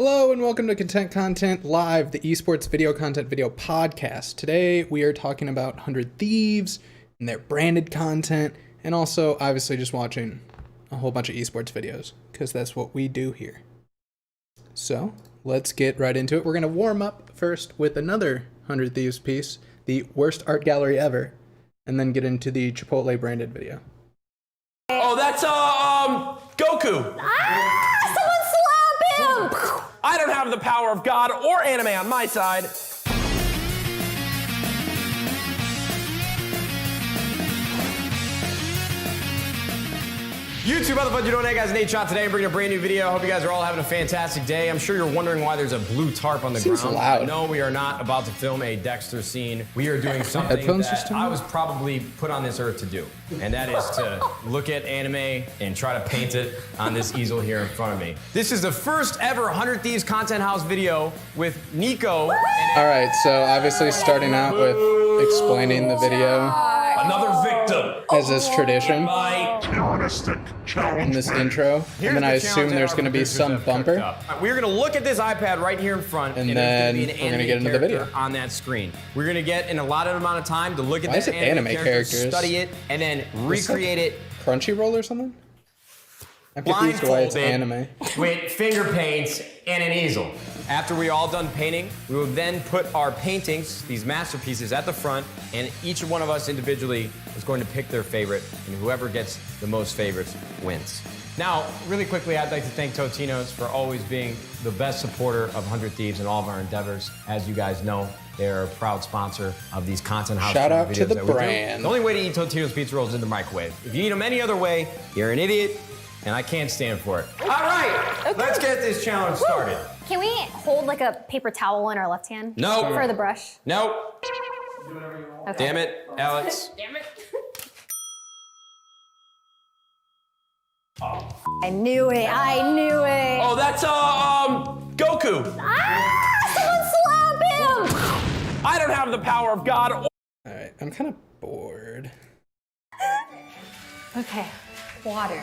Hello and welcome to Content Live, the esports video content video podcast. Today we are talking about 100 Thieves and their branded content, and also obviously just watching a whole bunch of esports videos because that's what we do here. So let's get right into it. We're going to warm up first with another 100 Thieves piece, the worst art gallery ever, and then get into the Chipotle branded video. Oh, that's Goku. Someone slap him! I don't have the power of God or anime on my side. YouTube, how the fuck you doing? Hey guys, Nate Shot today. I'm bringing a brand new video. I hope you guys are all having a fantastic day. I'm sure you're wondering why there's a blue tarp on the Seems ground. loud. No, we are not about to film a Dexter scene. We are doing something Headphones that system? I was probably put on this earth to do. And that is to look at anime and try to paint it on this easel here in front of me. This is the first ever 100 Thieves Content House video with Nico. All right, so obviously starting out with explaining the video Another victim. as is tradition My in this intro, and then I assume there's going to be some bumper. We're going to look at this iPad right here in front, And there's then gonna be an we're gonna get into the anime video. character on that screen. We're going to get an allotted amount of time to look at Why is that it anime character, characters? study it, and then recreate it Crunchyroll or something? I'm confused why it's anime. with finger paints and an easel. After we all done painting, we will then put our paintings, these masterpieces, at the front, and each one of us individually is going to pick their favorite, and whoever gets the most favorites wins. Now, really quickly, I'd like to thank Totino's for always being the best supporter of 100 Thieves and all of our endeavors. As you guys know, they're a proud sponsor of these Content House Shout out videos to the that we do. brand. The only way to eat Totino's pizza rolls is in the microwave. If you eat them any other way, you're an idiot, and I can't stand for it. All right, let's get this challenge started. Can we hold like a paper towel in our left hand? No. For the brush? Nope. Okay. Damn it, Alex. Damn it. I knew it. I knew it. Oh, that's Goku. Someone slap him! I don't have the power of God. All right, I'm kind of bored. Okay. Water.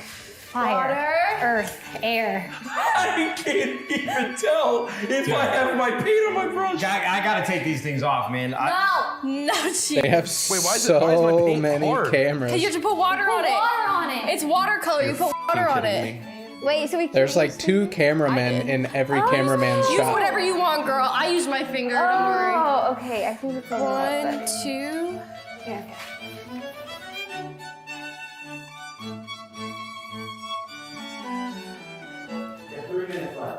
Fire. Earth. Air. I can't even tell if I have my paint on my brush. I gotta take these things off, man. No, They have why is my so paint many hard? cameras. You have to put water on it. Water on it. It's watercolor. You put water on it. Wait, so we There's like 2 cameramen in every cameraman's Use shot. whatever you want, girl. I use my finger. Don't worry. Oh, okay. I think it's a little 1, bit. 2. Yeah.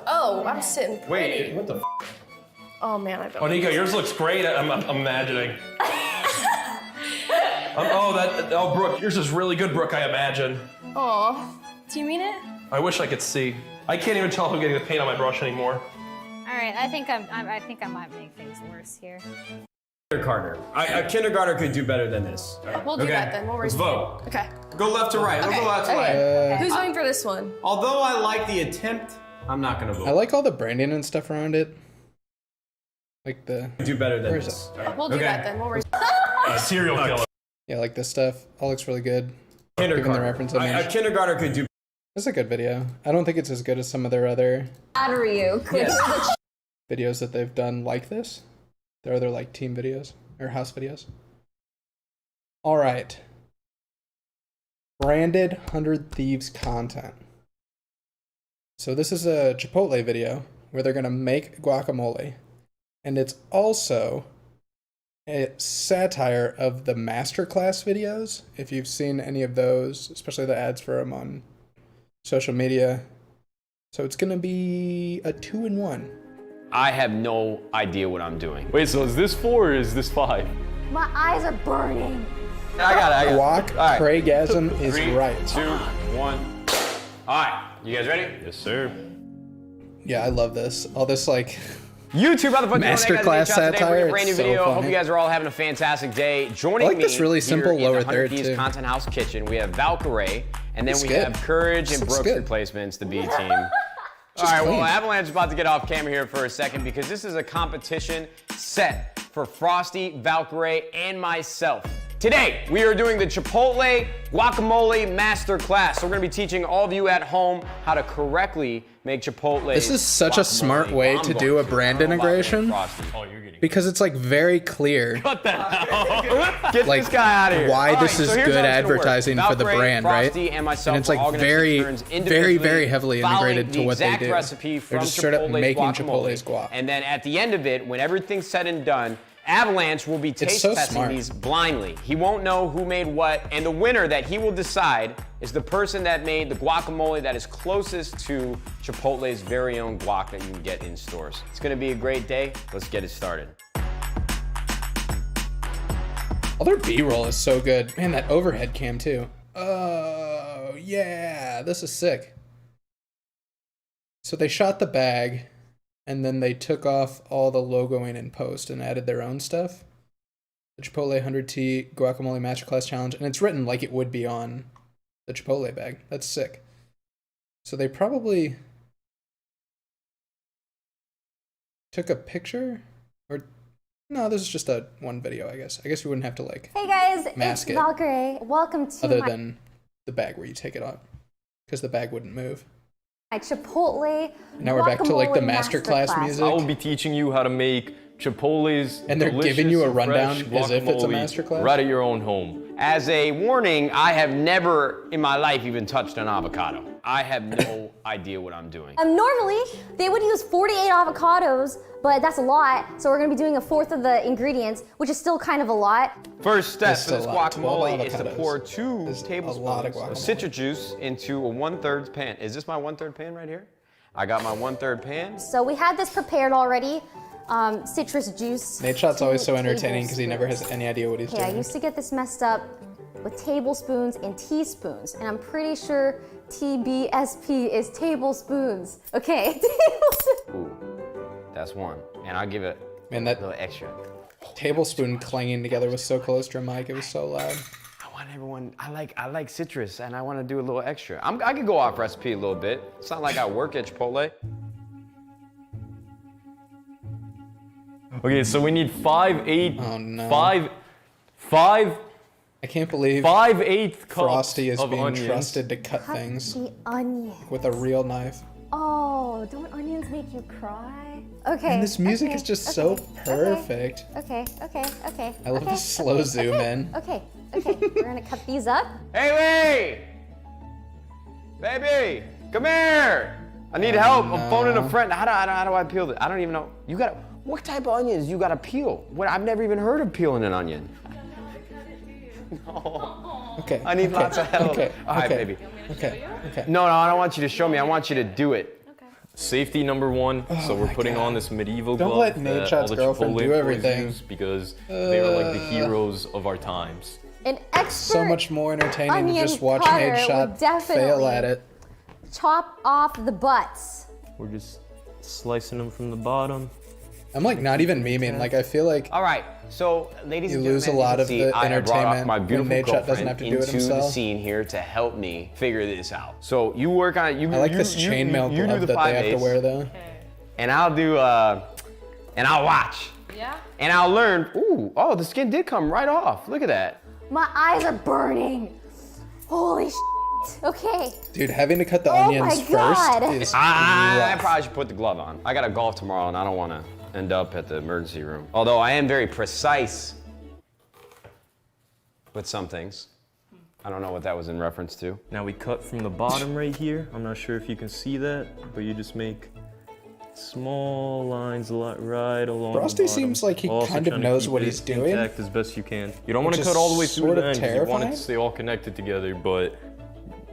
Oh, I'm sitting pretty. Wait, what the f? Oh man, I bet. Oh, Nico, yours looks great. I'm imagining. Oh, Brooke, yours is really good, Brooke. I imagine. Aw. Do you mean it? I wish I could see. I can't even tell if I'm getting the paint on my brush anymore. All right, I think I might make things worse here. Kindergartner. A kindergartner could do better than this. We'll do that then. We'll Let's raise vote. Okay. Go left to right. We'll Okay, go left to okay. right. Who's voting for this one? Although I like the attempt, I'm not gonna vote. I like all the branding and stuff around it. Like the, do better than Where is this. We'll do that then. We'll raise Serial killer. yeah, like this stuff. All looks really good. Given the Kindergartner. reference A image. kindergartner could do. It's a good video. I don't think it's as good as some of their other Ryu. Yes. videos that they've done like this. Their other like team videos or house videos. All right. Branded 100 Thieves content. So this is a Chipotle video where they're going to make guacamole. And it's also a satire of the masterclass videos. If you've seen any of those, especially the ads for them on social media. So it's going to be a 2-in-1. I have no idea what I'm doing. Wait, so is this 4 or is this 5? My eyes are burning. I got it. Guac All right. Craigasm is 3, right. 2, 1. All right, you guys ready? Yes, sir. Yeah, I love this. All this like YouTube, how the fuck you doing? Masterclass Hey, guys, Nate Shot today, satire, bringing a brand new it's so video. Hope funny. you guys are all having a fantastic day. Joining I like me this really here simple in lower the 100 third, Thieves too. Content House kitchen, we have Valkyrie, and then Looks we good. have Courage This and looks Brooks good. replacements, the B team. All right, clean. well, Avalanche is about to get off camera here for a second because this is a competition set for Frosty, Valkyrie, and myself. Today, we are doing the Chipotle Guacamole Masterclass. So we're gonna be teaching all of you at home how to correctly make Chipotle. This is such a smart way to do a brand integration because it's like very clear. Cut that out. Get Like, this guy out of here. why this so is here's good how it's gonna work. advertising for the Valkyrie, brand, right? Frosty, and myself, And it's we're like all gonna very, take turns very, individually very heavily following integrated to the what they exact do. recipe They're from just straight up Chipotle's making guacamole. Chipotle's guac. And then at the end of it, when everything's said and done, Avalanche will be taste so testing smart. these blindly. He won't know who made what, and the winner that he will decide is the person that made the guacamole that is closest to Chipotle's very own guac that you can get in stores. It's gonna be a great day. Let's get it started. All their B-roll is so good. Man, that overhead cam too. Oh, yeah, this is sick. So they shot the bag, and then they took off all the logoing in post and added their own stuff. The Chipotle 100T Guacamole Masterclass Challenge, and it's written like it would be on the Chipotle bag. That's sick. So they probably took a picture? Or, no, this is just a one video, I guess. I guess you wouldn't have to like Hey guys, mask it's it. Valkyrie. Welcome to other my than the bag where you take it off, because the bag wouldn't move. Chipotle. Now we're back to like the guacamole masterclass music. I will be teaching you how to make Chipotle's And they're delicious giving you a and rundown fresh as if it's a guacamole masterclass? right at your own home. As a warning, I have never in my life even touched an avocado. I have no idea what I'm doing. Normally, they would use 48 avocados, but that's a lot. So we're gonna be doing a fourth of the ingredients, which is still kind of a lot. First step That's for this a lot. 12 guacamole is to avocados pour 2 is a lot tablespoons of guacamole. of citrus juice into a 1/3 pan. Is this my 1/3 pan right here? I got my 1/3 pan. So we had this prepared already. Citrus juice. Nate Shot's always so 2 entertaining because he never has tablespoons. any idea what he's Okay, I doing. used to get this messed up with tablespoons and teaspoons, and I'm pretty sure TBSP is tablespoons. Okay, tablespoons. Ooh, that's one. And I'll give it Man, a that little extra. tablespoon clanging together was so close to your mic. It was so loud. I want everyone, I like citrus and I want to do a little extra. I could go off recipe a little bit. It's not like I work at Chipotle. Okay, so we need 5/8. Oh, no. 5/8 I can't believe 5/8 cups Frosty is of being onions. trusted to cut things The onion. with a real knife. Oh, don't onions make you cry? Okay. And this music okay, is just okay, so okay, perfect. Okay, okay, okay. I love okay, the slow okay, zoom okay, in. Okay, okay. We're gonna cut these up. Haley! Baby, come here! I need help. I'm phoning a friend. How do I peel this? I don't even know. You gotta, what type of onions you gotta peel? What, I've never even heard of peeling an onion. No. Okay. I need okay, lots of help. Okay. All right, okay, baby. Okay. Okay. No, I don't want you to show me. I want you to do it. Safety number 1. so we're my putting God. on this medieval Don't glove let Nate that Shot's all the girlfriend Chipotle do employees everything. use because they are like the heroes of our times. An expert So much more entertaining to onion just watch cutter Nate Shot would definitely fail at it. chop off the butts. We're just slicing them from the bottom. I'm like not even memeing. Like I feel like All right, so ladies You and lose a gentlemen, lot you of can see the I have brought entertainment up my when beautiful Nate Shot doesn't girlfriend have to do it into the himself. scene here to help me figure this out. So you work on it. You I like you, this you, chainmail you do glove the that they have to 5/8, wear though. and I'll do and I'll watch. Yeah? And I'll learn. Ooh, oh, the skin did come right off. Look at that. My eyes are burning. Holy shit. Okay. Dude, having to cut the Oh onions my God. first is I rough. probably should put the glove on. I got to golf tomorrow, and I don't want to end up at the emergency room. Although I am very precise with some things. I don't know what that was in reference to. Now we cut from the bottom right here. I'm not sure if you can see that, but you just make small lines right along Frosty the bottom. seems like he Also kind of trying to knows keep what it he's doing. intact as best you can. You don't want to Which is cut all the way through sort the of end 'cause you want it terrifying. to stay all connected together, but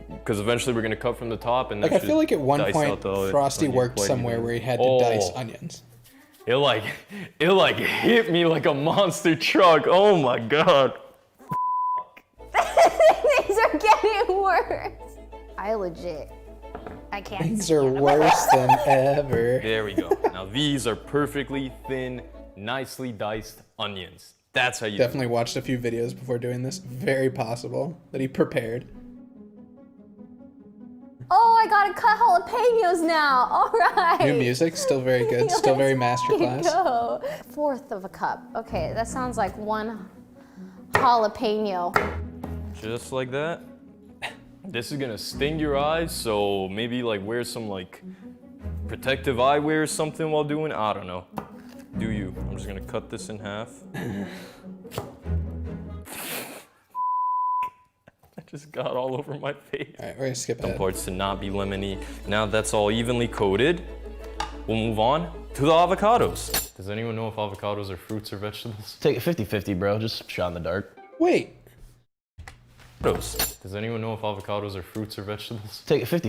because eventually we're gonna cut from the top and Like that I feel like at one should dice point out the Frosty onion worked quite somewhere evenly. where he had to dice onions. It like hit me like a monster truck. Oh my god. Things are getting worse. I can't. Things are worse than ever. There we go. Now these are perfectly thin, nicely diced onions. That's how you Definitely watched a few videos before doing this. Very possible that he prepared. Oh, I gotta cut jalapenos now. All right. New music, still very good. Still very Let's masterclass. go. Fourth of a cup. Okay, that sounds like 1/100 jalapeno. Just like that. This is gonna sting your eyes, so maybe like wear some like protective eyewear or something while doing it. I don't know. Do you? I'm just gonna cut this in half. I just got all over my face. All right, we're gonna skip Some that. parts to not be lemony. Now that's all evenly coated. We'll move on to the avocados. Does anyone know if avocados are fruits or vegetables? Take it 50-50, bro. Just shot in the dark. Wait, Does anyone know if avocados are fruits or vegetables? Take it 50.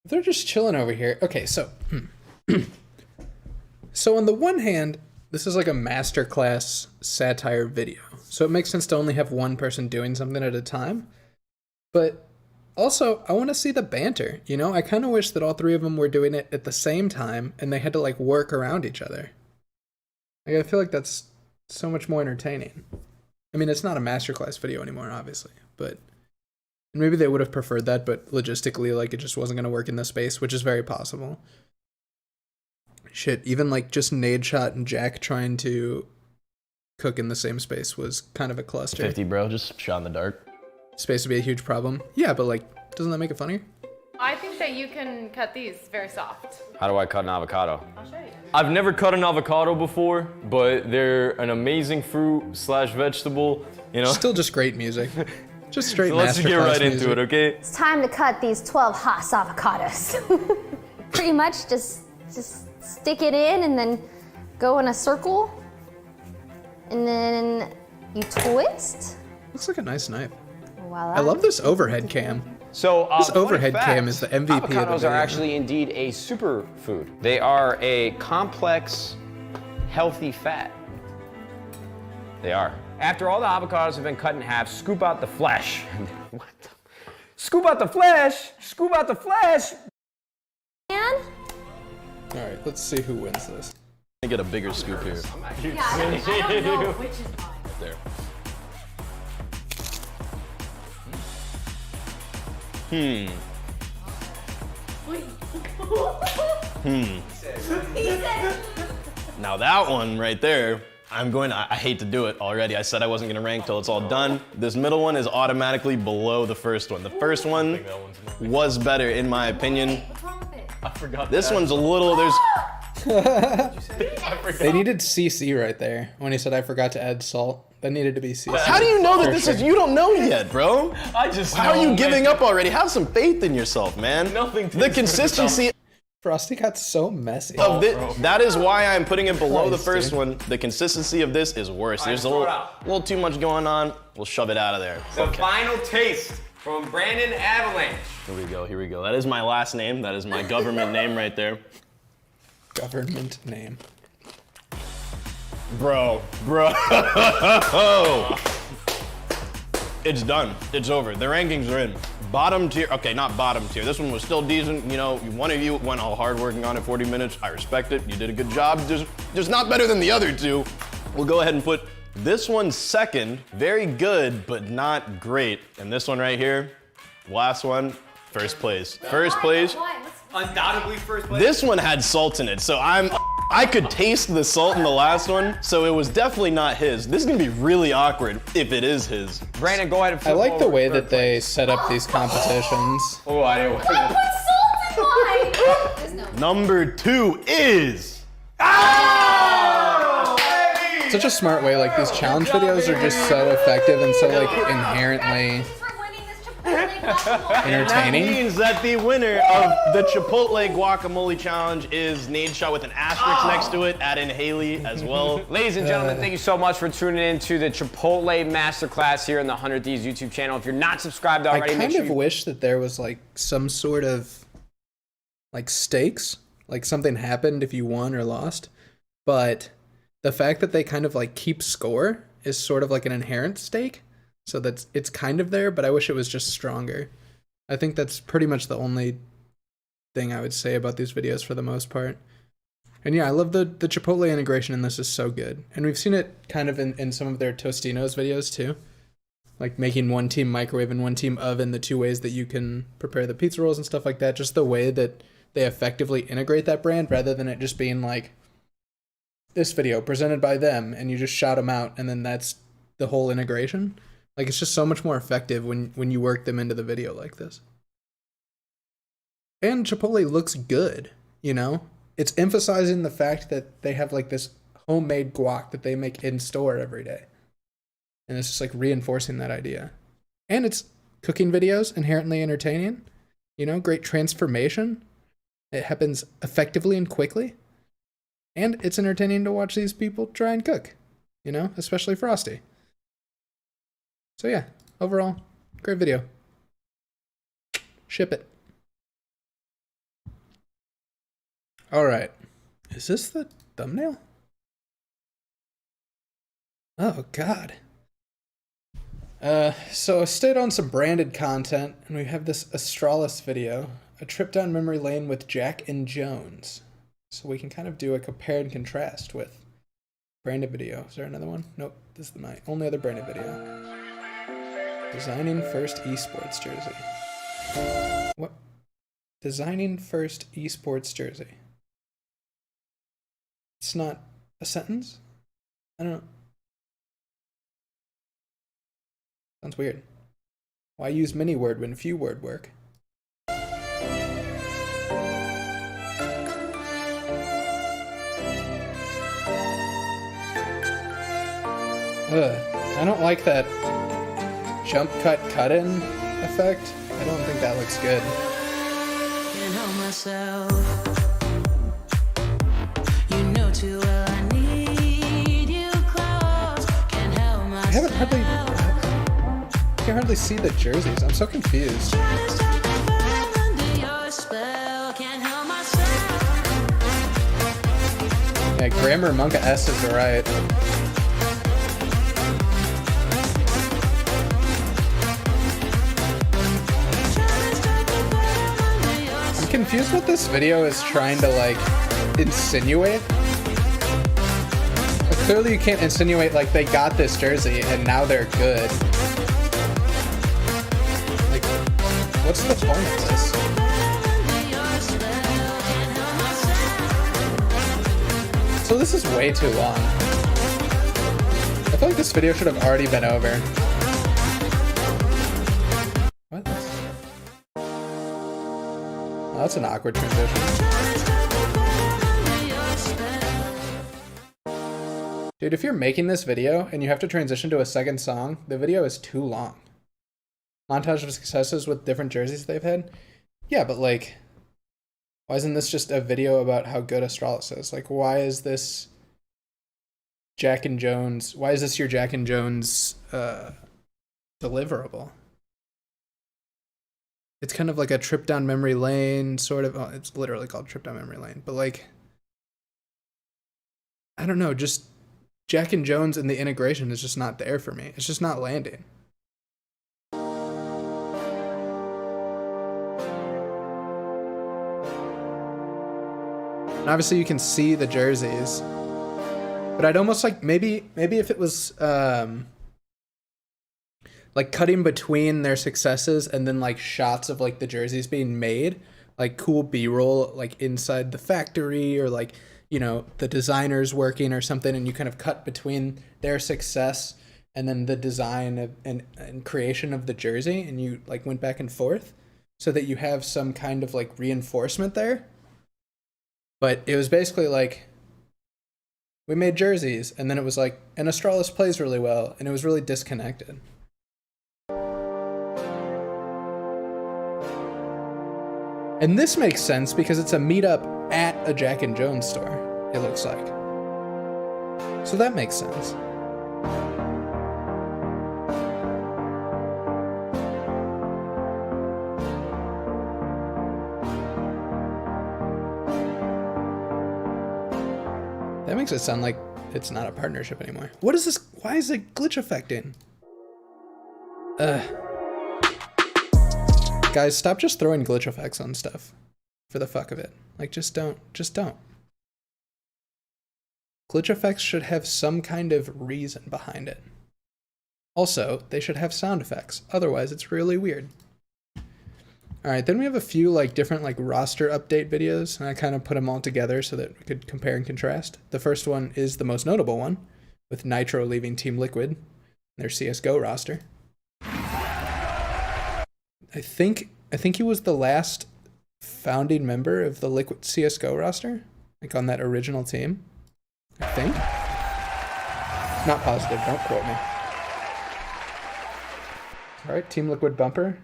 they're just chilling over here. Okay, so so on the one hand, this is like a masterclass satire video, so it makes sense to only have one person doing something at a time. But also, I want to see the banter. You know, I kind of wish that all three of them were doing it at the same time and they had to like work around each other. Like, I feel like that's so much more entertaining. I mean, it's not a masterclass video anymore, obviously, but maybe they would have preferred that, but logistically, like, it just wasn't going to work in this space, which is very possible. Shit, even like just Nadeshot and Jack trying to cook in the same space was kind of a cluster. 50, bro. Just shot in the dark. Space would be a huge problem. Yeah, but like, doesn't that make it funnier? I think that you can cut these very soft. How do I cut an avocado? I'll show you. I've never cut an avocado before, but they're an amazing fruit slash vegetable, you know? Still just great music. Just straight So let's just get masterclass right music. into it, okay? It's time to cut these 12 Haas avocados. Pretty much just stick it in and then go in a circle. And then you twist. Looks like a nice knife. Voila. I love this overhead cam. So This fun overhead fact, cam is the MVP of the avocados video. are actually indeed a superfood. They are a complex, healthy fat. They are. After all the avocados have been cut in half, scoop out the flesh. What? Scoop out the flesh! Scoop out the flesh! And All right, let's see who wins this. I get a bigger scoop here. I don't know which is mine. There. Now that one right there, I hate to do it already. I said I wasn't gonna rank till it's all done. This middle one is automatically below the first one. The first one was better in my opinion. what's wrong with it? I forgot This one's a little, there's, They needed CC right there when he said I forgot to add salt. That needed to be CC. how do you know that For this sure. is, you don't know yet, bro? I just How are know, you man. giving up already? Have some faith in yourself, man. Nothing The tastes consistency Frosty got so messy. of this, that is why I'm putting it below the Christ, first dude. one. The consistency of this is worse. There's a throw it little, out. little too much going on. We'll shove it out of there. The final taste from Brandon Avalanche. Here we go, here we go. That is my last name. That is my government name right there. Government name. Bro. It's done. It's over. The rankings are in. Bottom tier, okay, not bottom tier. This one was still decent. You know, one of you went all hard working on it, 40 minutes. I respect it. You did a good job. Just not better than the other two. We'll go ahead and put this one second. Very good, but not great. And this one right here, last one, first place. First place. Undoubtedly first place. This one had salt in it, so I could taste the salt in the last one, so it was definitely not his. This is gonna be really awkward if it is his. Brandon, go ahead and I flip like the over way to that third they set up these competitions. Oh, I didn't want Put salt in mine! There's no. Number 2 is. Such a smart way. Like, these challenge videos are just so effective and so like inherently That entertaining. means that the winner of the Chipotle Guacamole Challenge is Nadeshot with an asterisk next to it. Add in Haley as well. Ladies and gentlemen, thank you so much for tuning in to the Chipotle Masterclass here on the 100 Thieves YouTube channel. If you're not subscribed I already, make kind sure of you... wish that there was like some sort of like stakes, like something happened if you won or lost. But the fact that they kind of like keep score is sort of like an inherent stake. So it's kind of there, but I wish it was just stronger. I think that's pretty much the only thing I would say about these videos for the most part. And yeah, I love the Chipotle integration in this is so good. And we've seen it kind of in some of their Tostinos videos too. Like making one team microwave and one team oven, the two ways that you can prepare the pizza rolls and stuff like that. Just the way that they effectively integrate that brand rather than it just being like this video presented by them and you just shout them out and then that's the whole integration. Like, it's just so much more effective when you work them into the video like this. And Chipotle looks good, you know? It's emphasizing the fact that they have like this homemade guac that they make in store every day. And it's just like reinforcing that idea. And it's cooking videos, inherently entertaining, you know, great transformation. It happens effectively and quickly. And it's entertaining to watch these people try and cook, you know, especially Frosty. So yeah, overall, great video. Ship it. All right. Is this the thumbnail? Oh, God. So I stayed on some branded content, and we have this Astralis video, a trip down memory lane with Jack and Jones. So we can kind of do a compare and contrast with branded video. Is there another one? Nope, this is my only other branded video. Designing first esports jersey. What? Designing first esports jersey. It's not a sentence? I don't know. Sounds weird. Why use many word when few word work? I don't like that jump cut in effect. I don't think that looks good. Can't help myself. You know too well I need you close. Can't help myself. I can hardly see the jerseys. I'm so confused. Yeah, Grammar Monka S is right. I'm confused what this video is trying to like insinuate. But clearly you can't insinuate like they got this jersey and now they're good. Like, what's the point of this? So this is way too long. I feel like this video should have already been over. What? Oh, that's an awkward transition. Dude, if you're making this video and you have to transition to a second song, the video is too long. Montage of successes with different jerseys they've had? Yeah, but like, why isn't this just a video about how good Astralis is? Like, why is this Jack and Jones? Why is this your Jack and Jones deliverable? It's kind of like a trip down memory lane, sort of. Oh, it's literally called trip down memory lane. But like, I don't know, just Jack and Jones and the integration is just not there for me. It's just not landing. And obviously you can see the jerseys, but I'd almost like maybe if it was like cutting between their successes and then like shots of like the jerseys being made, like cool B-roll like inside the factory or like, you know, the designers working or something, and you kind of cut between their success and then the design of, and creation of the jersey, and you like went back and forth so that you have some kind of like reinforcement there. But it was basically like, we made jerseys, and then it was like, and Astralis plays really well, and it was really disconnected. And this makes sense because it's a meetup at a Jack and Jones store, it looks like. So that makes sense. That makes it sound like it's not a partnership anymore. What is this? Why is it glitch affecting? Guys, stop just throwing glitch effects on stuff for the fuck of it. Like, just don't. Glitch effects should have some kind of reason behind it. Also, they should have sound effects. Otherwise, it's really weird. All right, then we have a few like different like roster update videos, and I kind of put them all together so that we could compare and contrast. The first one is the most notable one, with Nitro leaving Team Liquid. their CS:GO roster. I think he was the last founding member of the Liquid CS:GO roster, like on that original team. I think. Not positive. Don't quote me. All right, Team Liquid bumper.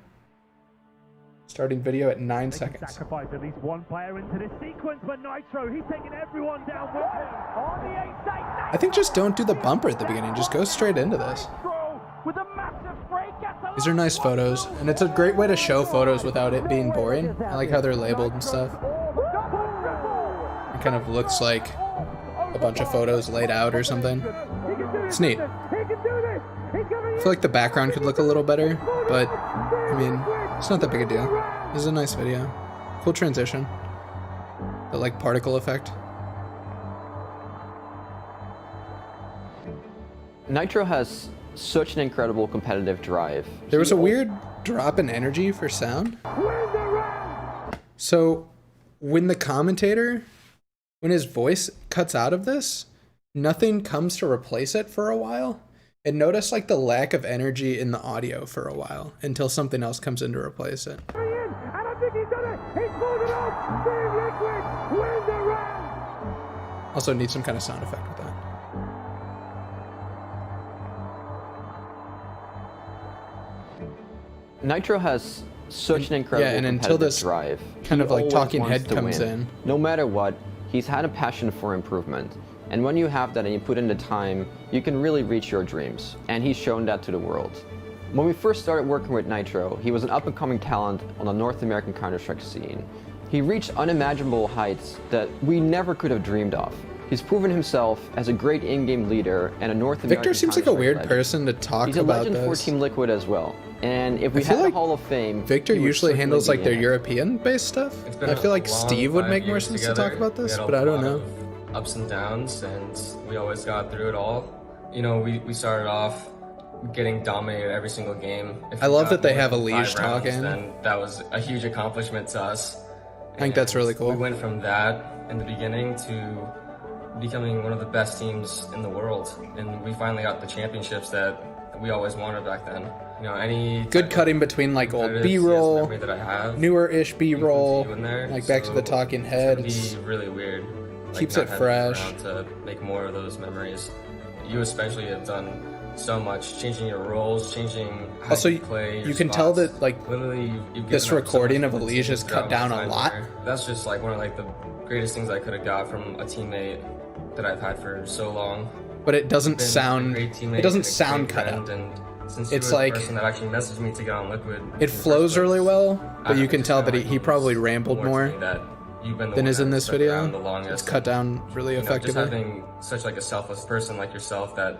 Starting video at 9 seconds. Sacrifice at least one player into this sequence, but Nitro, he's taking everyone down with him. On the 8-8. I think just don't do the bumper at the beginning. Just go straight into this. With a massive break at the These are nice photos, and it's a great way to show photos without it being boring. I like how they're labeled and stuff. It kind of looks like a bunch of photos laid out or something. It's neat. I feel like the background could look a little better, but I mean, it's not that big a deal. This is a nice video. Cool transition. The like particle effect. Nitro has such an incredible competitive drive. There was a weird drop in energy for sound. So when the commentator, when his voice cuts out of this, nothing comes to replace it for a while. And notice like the lack of energy in the audio for a while until something else comes in to replace it. Also need some kind of sound effect with that. Nitro has such an incredible and until this drive. kind of like He talking always head wants comes to win. in. No matter what, he's had a passion for improvement. And when you have that and you put in the time, you can really reach your dreams. And he's shown that to the world. When we first started working with Nitro, he was an up-and-coming talent on the North American Counter-Strike scene. He reached unimaginable heights that we never could have dreamed of. He's proven himself as a great in-game leader and a North American Victor seems like a Counter-Strike weird legend. person to talk He's a about legend for this. Team Liquid as well. And if we I feel had like the Hall of Fame, Victor he would usually certainly handles be like their in it. European-based stuff. I feel like Steve would make more sense to talk about this, but I don't know. Ups and downs, and we always got through it all. You know, we started off getting dominated every single game. If I we love got that they more have than Elige 5 rounds, talking. Then that was a huge accomplishment to us. I think that's really cool. We went from that in the beginning to becoming one of the best teams in the world, and we finally got the championships that we always wanted back then. You know, any Good cutting between like old competitive B-roll, memory that I have, newer-ish B-roll, includes you in there, like back to so the talking head. It's gonna be really weird. Keeps not it having fresh. around to make more of those memories. You especially have done so much, changing your roles, changing how Also, you play. you your can tell spots. that like literally you've this given up so recording much of for the Elige team is cut throughout down my a time lot. there. That's just like one of like the greatest things I could have got from a teammate that I've had for so long. But it doesn't Been a sound. great teammate It doesn't and a sound great cut out. friend, and since It's you were like- the person that actually messaged me to get on Liquid. It flows really well, but you can tell that he probably rambled more than is in this video. It's cut down really Just effectively. having such like a selfless person like yourself that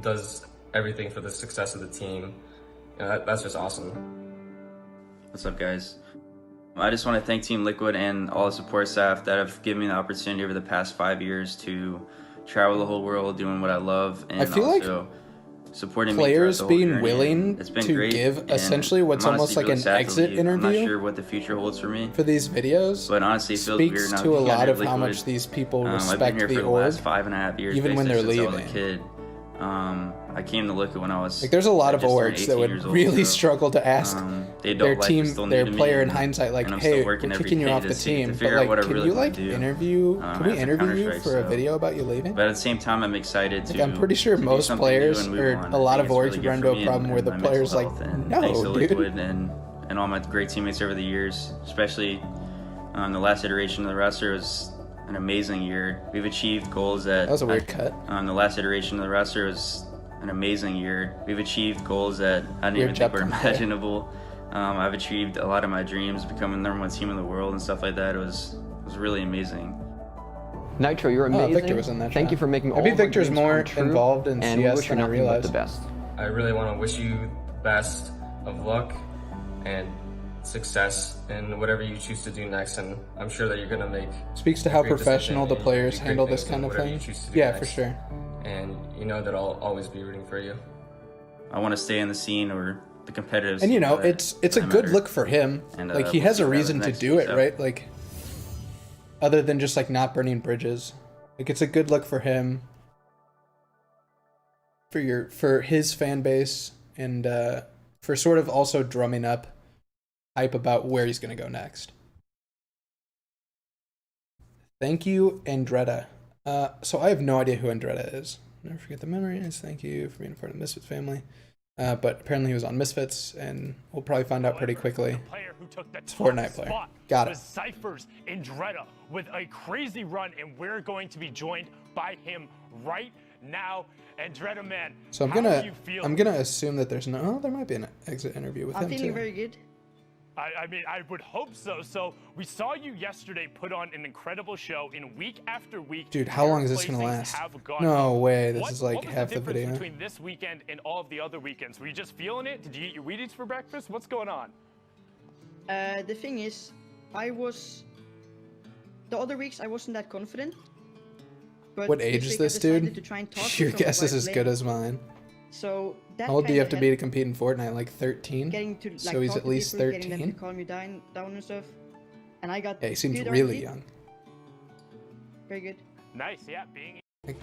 does everything for the success of the team, you know, that's just awesome. What's up, guys? I just want to thank Team Liquid and all the support staff that have given me the opportunity over the past 5 years to travel the whole world doing what I love, and I feel like also supporting players me throughout the whole being journey. willing It's been to great, give and essentially what's I'm almost honestly like really an sad to exit leave. I'm not interview sure what the future holds for me, for these videos, but honestly, it feels weird speaks not to a being lot under of how Liquid. much these people I've respect been here the for the org, last 5.5 years, even when they're basically since leaving. I was a kid. I came to Liquid when I was Like, there's a lot of just turned orgs that 18 would years old, really so, struggle to ask the their adult life team, is still their new to me, player in and- hindsight, like, and I'm hey, still we're working every kicking you day off to the see- to team, but figure out like, what I can really you wanna like do, interview? Can we after interview you Counter-Strike, for a so- video about you leaving? But at the same time, I'm excited to. Like, I'm pretty sure to do most something new players and move or on. a I lot think of it's really orgs good run for into a me problem and where the my player's mental like, health, and no, thanks to dude. Liquid and all my great teammates over the years, especially the last iteration of the roster was an amazing year. We've achieved goals that. That was a weird cut. The last iteration of the roster was an amazing year. We've achieved goals that I didn't Weird even think were jump from there. imaginable. I've achieved a lot of my dreams, becoming the number 1 team in the world and stuff like that. It was really amazing. Nitro, you're Oh, amazing. Victor was in that Thank shot. you for making all Maybe of our Victor's dreams more come true, involved in and we CS wish you than I nothing but realized. the best. I really want to wish you the best of luck and success in whatever you choose to do next, and I'm sure that you're going to make Speaks to how great professional the decision and players do great handle this things kind in of whatever you thing. choose to do Yeah, next. for sure. And you know that I'll always be rooting for you. I want to stay in the scene or the competitive And you scene know, that- it's a that good matter. look for him. And, Like, he we'll has see a what reason happens to next do week, it, so. right? Like, other than just like not burning bridges. Like, it's a good look for him. for his fan base and for sort of also drumming up hype about where he's gonna go next. Thank you, Andretta. So I have no idea who Andretta is. Never forget the memories. Thank you for being a part of the Misfits family. But apparently he was on Misfits, and we'll probably find out pretty quickly. It's a Fortnite player. Got it. Cypher's Andretta with a crazy run, and we're going to be joined by him right now. Andretta, man, So I'm gonna assume that there's no. Oh, there might be an exit interview with him too. I'm feeling very good. I mean, I would hope so. So we saw you yesterday put on an incredible show in week after week. Dude, how long is this gonna last? No way. This is like half the video. Between this weekend and all of the other weekends, were you just feeling it? Did you eat your Wheaties for breakfast? What's going on? The thing is, the other weeks I wasn't that confident. But What age is this dude? Your guess is as good as mine. So that How old do you have to be to compete in Fortnite? Like 13? Getting to, like, So he's at least 13? Getting them to calm you down and stuff. And I got Yeah, he seems good really RNG. young. Very good. Nice, yeah, being... I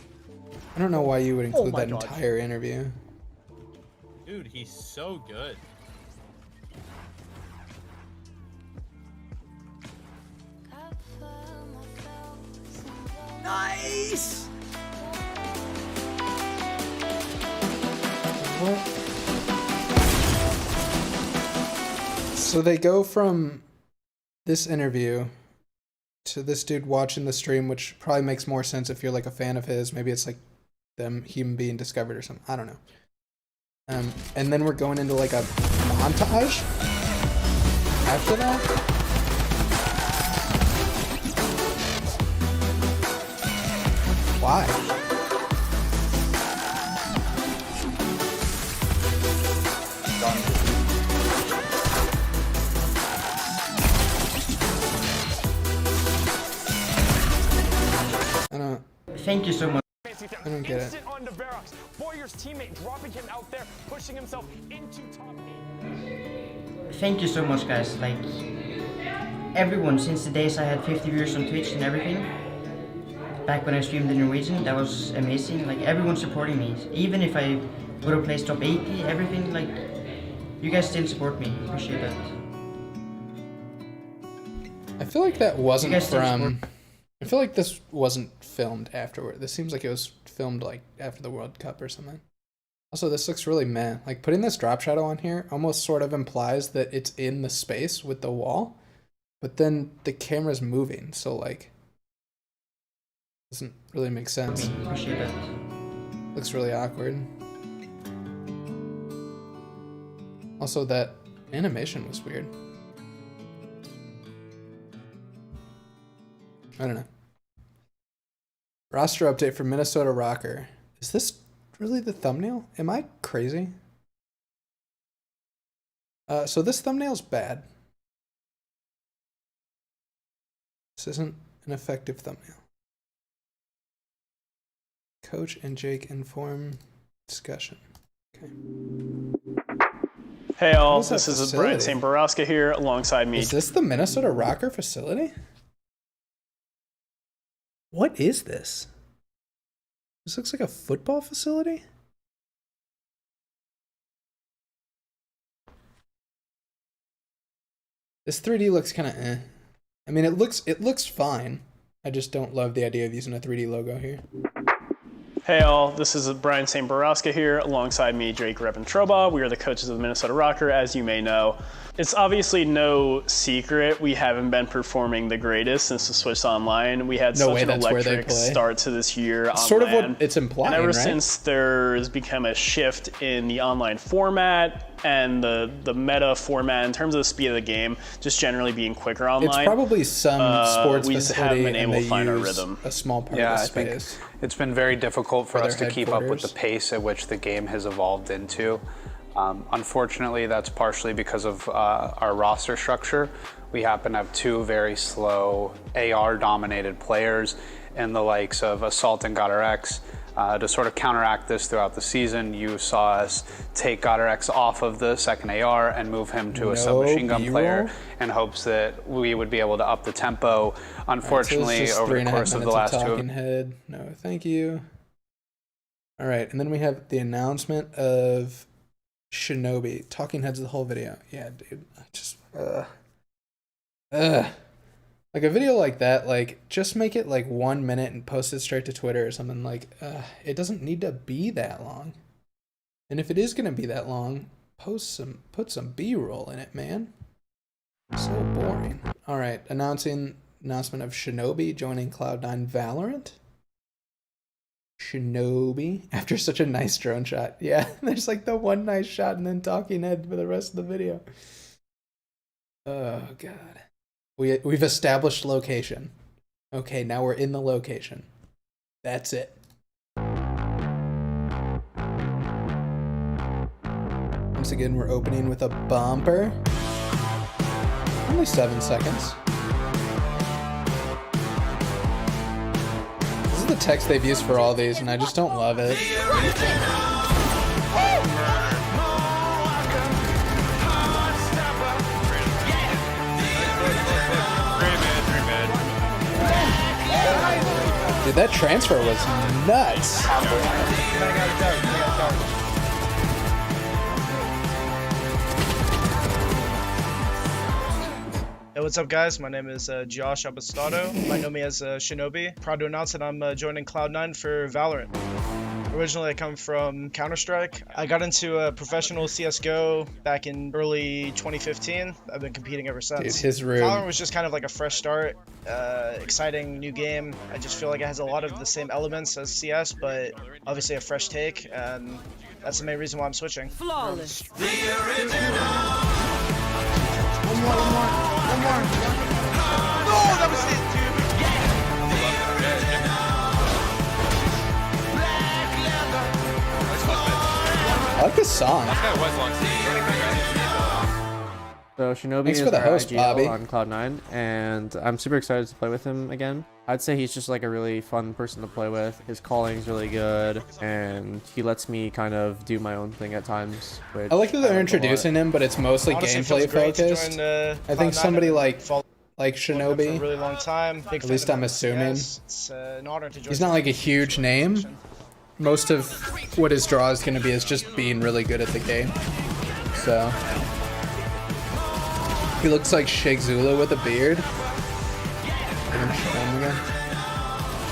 don't know why you would include that entire interview. Dude, he's so good. Nice! So they go from this interview to this dude watching the stream, which probably makes more sense if you're like a fan of his. Maybe it's like him being discovered or something. I don't know. And then we're going into like a montage after that. Why? Thank you so much. I don't get it. Instant on Verox. Warrior's teammate dropping him out there, pushing himself into top 8. Thank you so much, guys. Like, everyone, since the days I had 50 viewers on Twitch and everything, back when I streamed in Norwegian, that was amazing. Like, everyone supporting me. Even if I would have placed top 80, everything, like, you guys still support me. Appreciate that. I feel like that wasn't from... I feel like this wasn't filmed afterward. This seems like it was filmed like after the World Cup or something. Also, this looks really meh. Like putting this drop shadow on here almost sort of implies that it's in the space with the wall, but then the camera's moving, so like doesn't really make sense. Appreciate that. Looks really awkward. Also, that animation was weird. I don't know. Roster update for Minnesota Rocker. Is this really the thumbnail? Am I crazy? So this thumbnail's bad. This isn't an effective thumbnail. Coach and Jake inform discussion. Okay. Hey all, this is Brian St. Borowska here alongside me. Is this the Minnesota Rocker facility? What is this? This looks like a football facility? This 3D looks kind of eh. I mean, it looks fine. I just don't love the idea of using a 3D logo here. Hey all, this is Brian St. Borowska here alongside me, Drake Rebentroba. We are the coaches of the Minnesota Rocker, as you may know. It's obviously no secret we haven't been performing the greatest since the Switch Online. We had such an electric start to this year on sort of LAN. what it's implying, and ever right? since there's become a shift in the online format and the meta format in terms of the speed of the game, just generally being quicker online. It's probably some sports we just facility haven't been able and to find our use rhythm. a small part Yeah, of the I think space. it's been very difficult for For us their to keep up with the headquarters. pace at which the game has evolved into. Unfortunately, that's partially because of our roster structure. We happen to have two very slow AR-dominated players in the likes of Assault and GodRx. To sort of counteract this throughout the season, you saw us take GodRx off of the second AR and move him to a submachine gun player in hopes that we would be able to up the tempo. Unfortunately, over the course of the last two... Head. No, thank you. All right, and then we have the announcement of Shinobi. Talking heads the whole video. Yeah, dude. I just like a video like that, like just make it like 1 minute and post it straight to Twitter or something. Like it doesn't need to be that long. And if it is gonna be that long, put some B-roll in it, man. So boring. All right, announcement of Shinobi joining Cloud9 Valorant. Shinobi after such a nice drone shot. Yeah, there's like the one nice shot and then talking head for the rest of the video. Oh god. We've established location. Okay, now we're in the location. That's it. Once again, we're opening with a bumper. Only 7 seconds. This is the text they've used for all these, and I just don't love it. Dude, that transfer was nuts. Hey, what's up, guys? My name is Josh Abastato. You might know me as Shinobi. Proud to announce that I'm joining Cloud9 for Valorant. Originally, I come from Counter-Strike. I got into professional CSGO back in early 2015. I've been competing ever since. Dude, his room. Valorant was just kind of like a fresh start, exciting new game. I just feel like it has a lot of the same elements as CS, but obviously a fresh take, and that's the main reason why I'm switching. Flawless. One more. No, that was it, dude. I like this song. So Shinobi Thanks is for the our host, IGL Bobby. on Cloud9, and I'm super excited to play with him again. I'd say he's just like a really fun person to play with. His calling's really good, and he lets me kind of do my own thing at times. Which I like that they're a lot. introducing him, but it's mostly Honestly, it gameplay feels great to focused. join, I think Cloud9 somebody and like follow for a Shinobi, really long time. Big at fan least of I'm assuming. CS. It's an honor to join. he's not like a huge name. Most of what his draw is going to be is just being really good at the game. So he looks like Sheikh Zula with a beard. They're gonna show him again.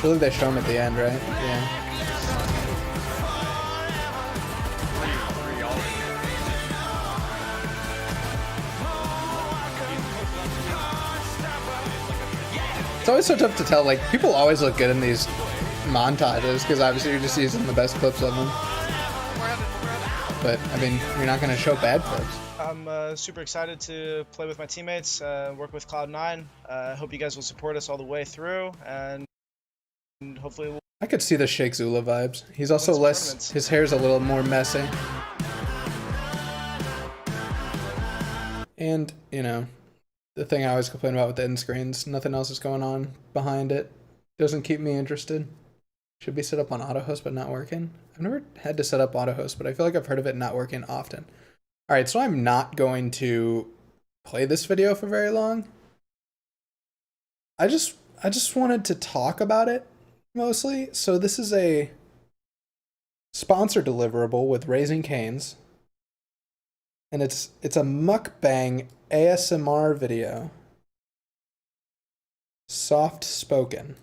Surely they show him at the end, right? Yeah. It's always so tough to tell. Like, people always look good in these montages because obviously you're just using the best clips of them. But I mean, you're not going to show bad clips. I'm super excited to play with my teammates, work with Cloud9. I hope you guys will support us all the way through, and hopefully we'll... I could see the Sheikh Zula vibes. He's also less, his hair's a little more messy. And, you know, the thing I always complain about with the end screens, nothing else is going on behind it. Doesn't keep me interested. Should be set up on auto host but not working. I've never had to set up auto host, but I feel like I've heard of it not working often. Alright, so I'm not going to play this video for very long. I just wanted to talk about it mostly. So this is a sponsor deliverable with Raising Cane's. And it's a mukbang ASMR video. Soft spoken.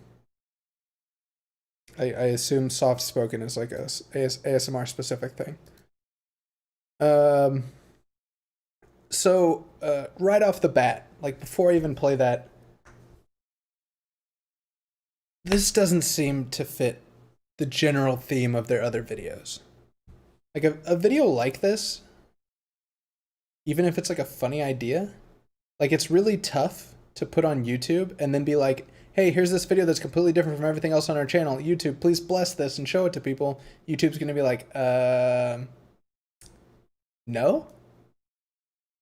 I assume soft spoken is like a ASMR specific thing. So right off the bat, like before I even play that, this doesn't seem to fit the general theme of their other videos. Like a video like this, even if it's like a funny idea, like it's really tough to put on YouTube and then be like, hey, here's this video that's completely different from everything else on our channel. YouTube, please bless this and show it to people. YouTube's gonna be like, no?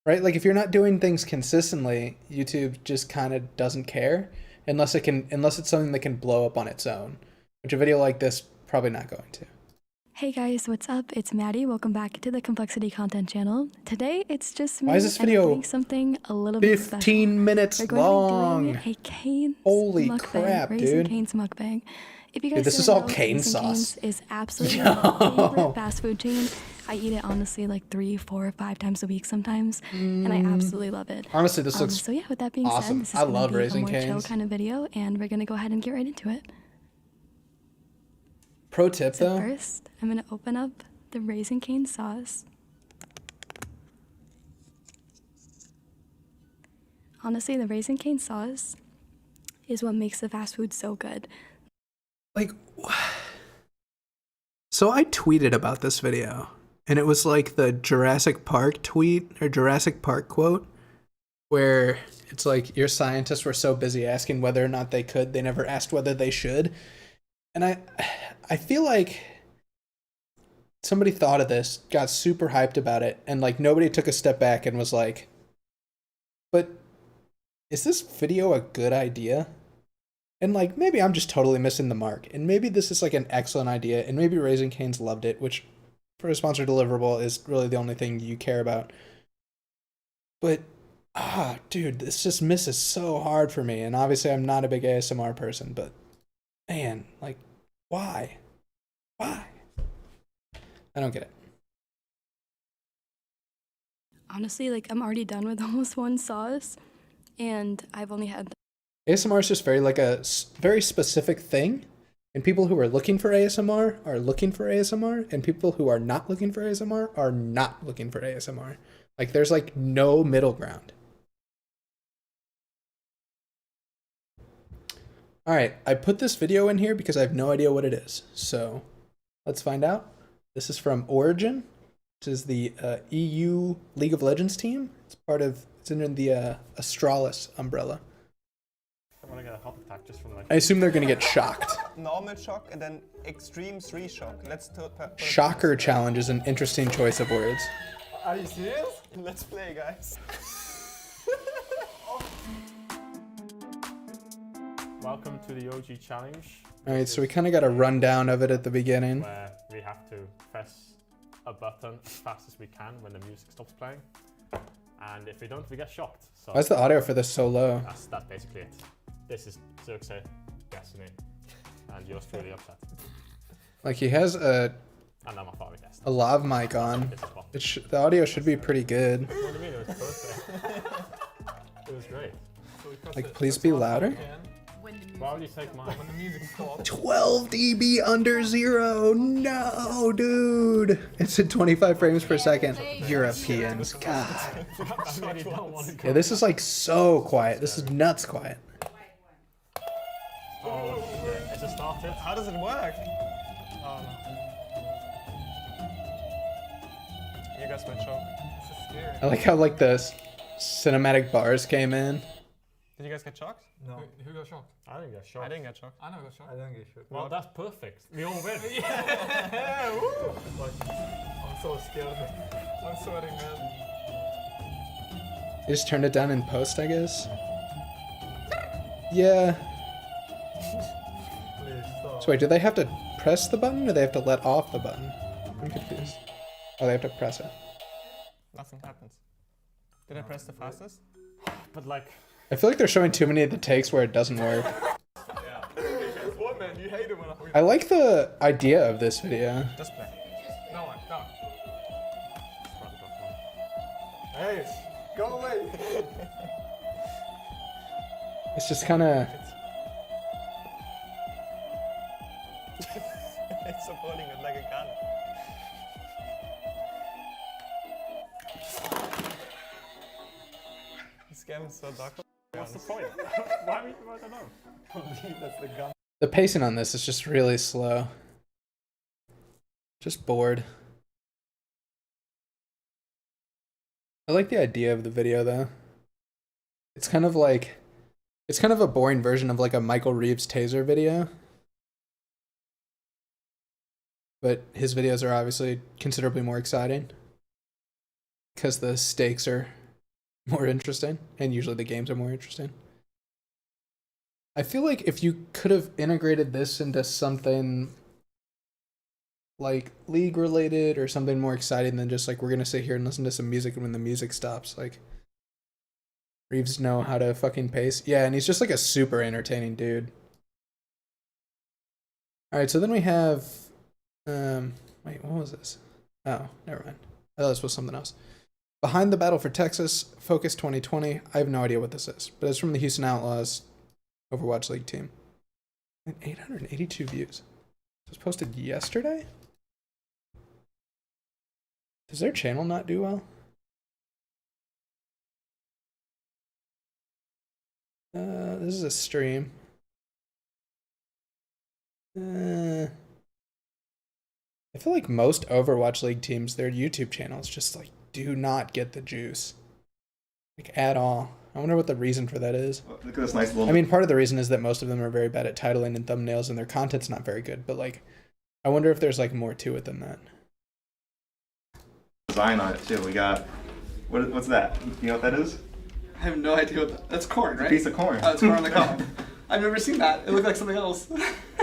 Right? Like if you're not doing things consistently, YouTube just kind of doesn't care unless it's something that can blow up on its own, which a video like this probably not going to. Hey guys, what's up? It's Maddie. Welcome back to the Complexity Content channel. Today, it's just me. Why is this and I'm video doing something a little bit special. 15 minutes We're going long? to be doing a Cane's Holy mukbang, crap, Raising dude. Cane's mukbang. If you guys Dude, this don't is all know, cane Raising sauce. Cane's is absolutely Yo. my favorite fast food chain. I eat it honestly like 3, 4, 5 times a week sometimes, and I absolutely love it. Honestly, this looks So yeah, with that being awesome. said, this is I gonna love be Raising a more chill Cane's. kind of video, and we're gonna go ahead and get right into it. Pro tip So though. first, I'm gonna open up the Raising Cane sauce. Honestly, the Raising Cane sauce is what makes the fast food so good. Like, so I tweeted about this video, and it was like the Jurassic Park tweet or Jurassic Park quote, where it's like your scientists were so busy asking whether or not they could, they never asked whether they should. And I feel like somebody thought of this, got super hyped about it, and like nobody took a step back and was like, but is this video a good idea? And like, maybe I'm just totally missing the mark. And maybe this is like an excellent idea. And maybe Raising Cane's loved it, which for a sponsor deliverable is really the only thing you care about. But, dude, this just misses so hard for me. And obviously I'm not a big ASMR person, but man, like, why? Why? I don't get it. Honestly, like I'm already done with almost one sauce, and I've only had ASMR is just very like a very specific thing, and people who are looking for ASMR are looking for ASMR, and people who are not looking for ASMR are not looking for ASMR. Like there's like no middle ground. All right, I put this video in here because I have no idea what it is. So let's find out. This is from Origin, which is the EU League of Legends team. It's under the Astralis umbrella. I want to get a heart attack just from like. I assume they're gonna get shocked. Normal shock and then extreme 3 shock. Let's Shocker challenge is an interesting choice of words. Are you serious? Let's play, guys. Welcome to the OG challenge. All right, so we kind of got a rundown of it at the beginning. Where we have to press a button as fast as we can when the music stops playing. And if we don't, we get shocked. So Why is the audio for this so low? That's basically it. This is Zirkse, Destiny, and yours truly upset. Like he has a lav mic on. The audio should be pretty good. What do you mean? It was perfect. It was great. Like, please be louder. Why would you take mine? When the music stops. 12 dB under 0. No, dude. It's at 25 frames per second. Europeans, God. Yeah, this is like so quiet. This is nuts quiet. Oh shit! Is it started? How does it work? Oh no. You guys might choke. This is scary. I like how like the cinematic bars came in. Did you guys get shocked? No. Who got shocked? I didn't get shocked. I didn't get shocked. I never got shocked. I didn't get shocked. Well, that's perfect. We all win. Yeah! Woo! I'm so scared. I'm sweating, man. You just turned it down in post, I guess. Yeah. Please stop. So wait, do they have to press the button or they have to let off the button? I'm confused. Oh, they have to press it. Nothing happens. Did I press the fastest? But like. I feel like they're showing too many of the takes where it doesn't work. Yeah. What, man? You hate it when I like the idea of this video. Just play. No one, no. Hey, go away. It's just kind of... It's supporting it like a gun. This game is so dark. What's the point? Why are we I don't know. That's the gun. The pacing on this is just really slow. Just bored. I like the idea of the video though. It's kind of like... It's kind of a boring version of like a Michael Reeves taser video. But his videos are obviously considerably more exciting. Because the stakes are more interesting. And usually the games are more interesting. I feel like if you could have integrated this into something like League related or something more exciting than just like we're gonna sit here and listen to some music and when the music stops, like Reeves know how to fucking pace. Yeah, and he's just like a super entertaining dude. All right, so then we have, wait, what was this? Oh, never mind. I thought this was something else. Behind the Battle for Texas, Focus 2020. I have no idea what this is, but it's from the Houston Outlaws Overwatch League team. And 882 views. It was posted yesterday? Does their channel not do well? This is a stream. I feel like most Overwatch League teams, their YouTube channels just like do not get the juice. Like at all. I wonder what the reason for that is. Look at this nice little... I mean, part of the reason is that most of them are very bad at titling and thumbnails and their content's not very good, but like, I wonder if there's like more to it than that. Design on it too. We got, what's that? You know what that is? I have no idea what that's corn, right? A piece of corn. Oh, it's corn on the cob. I've never seen that. It looked like something else.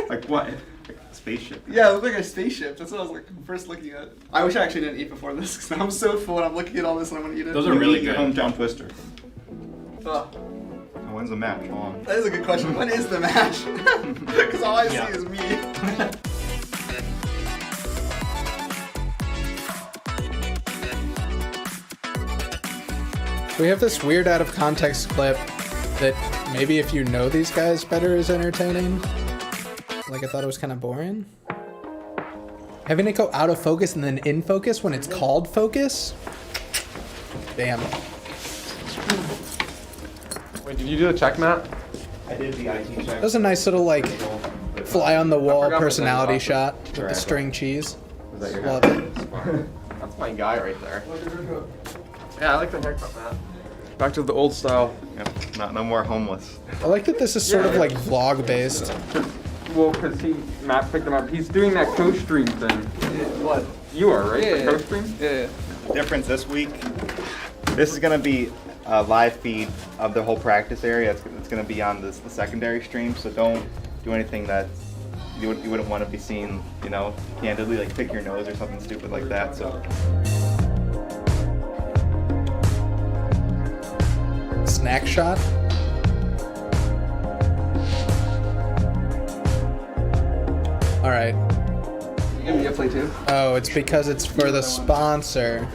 Like what? Like a spaceship. Yeah, it looked like a spaceship. That's what I was like first looking at. I wish I actually didn't eat before this because I'm so full and I'm looking at all this and I want to eat it. Those are really good. Hometown Twister. Oh. When's the match? Hold on. That is a good question. When is the match? Because all I see is me. We have this weird out of context clip that maybe if you know these guys better is entertaining. Like I thought it was kind of boring. Having it go out of focus and then in focus when it's called focus? Damn. Wait, did you do the check, Matt? I did the IT check. That was a nice little like fly on the wall personality shot with the string cheese. Was that your Love it. That's my guy right there. Yeah, I like the haircut, Matt. Back to the old style. Yep. No more homeless. I like that this is sort of like vlog based. Well, because Matt picked him up. He's doing that coach stream thing. What? You are, right? Yeah, The coach stream? Yeah. The difference this week, this is going to be a live feed of the whole practice area. It's going to be on the secondary stream, so don't do anything that you wouldn't want to be seen, you know, candidly, like pick your nose or something stupid like that. So. Snack shot. All right. You give me a play too? Oh, it's because it's for the sponsor.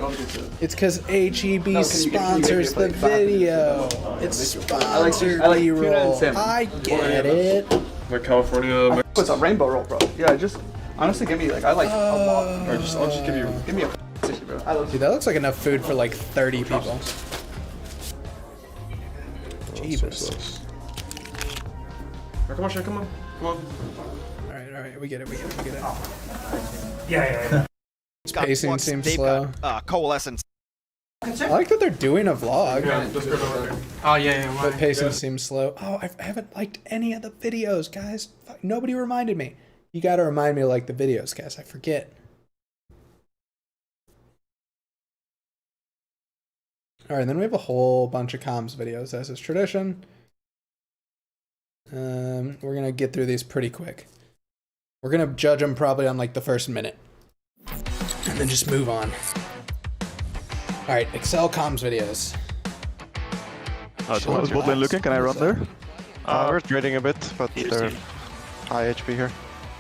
It's because HEB sponsors the video. It's sponsored B-roll. I get it. The California. What's a rainbow roll, bro? Yeah, just honestly give me like I like a lot. Or I'll just give me a tissue, bro. I love Dude, that looks like enough food for like 30 people. Jesus. Come on, Shane, come on. All right, we get it. Yeah. Its pacing seems slow. Coalescence. I like that they're doing a vlog. Oh, yeah. But pacing seems slow. Oh, I haven't liked any of the videos, guys. Fuck, nobody reminded me. You gotta remind me to like the videos, guys. I forget. All right, then we have a whole bunch of comms videos, as is tradition. We're gonna get through these pretty quick. We're gonna judge them probably on like the first minute, and then just move on. All right, Excel comms videos. So how's bot lane looking? Can I run there? We're trading a bit, but they're high HP here.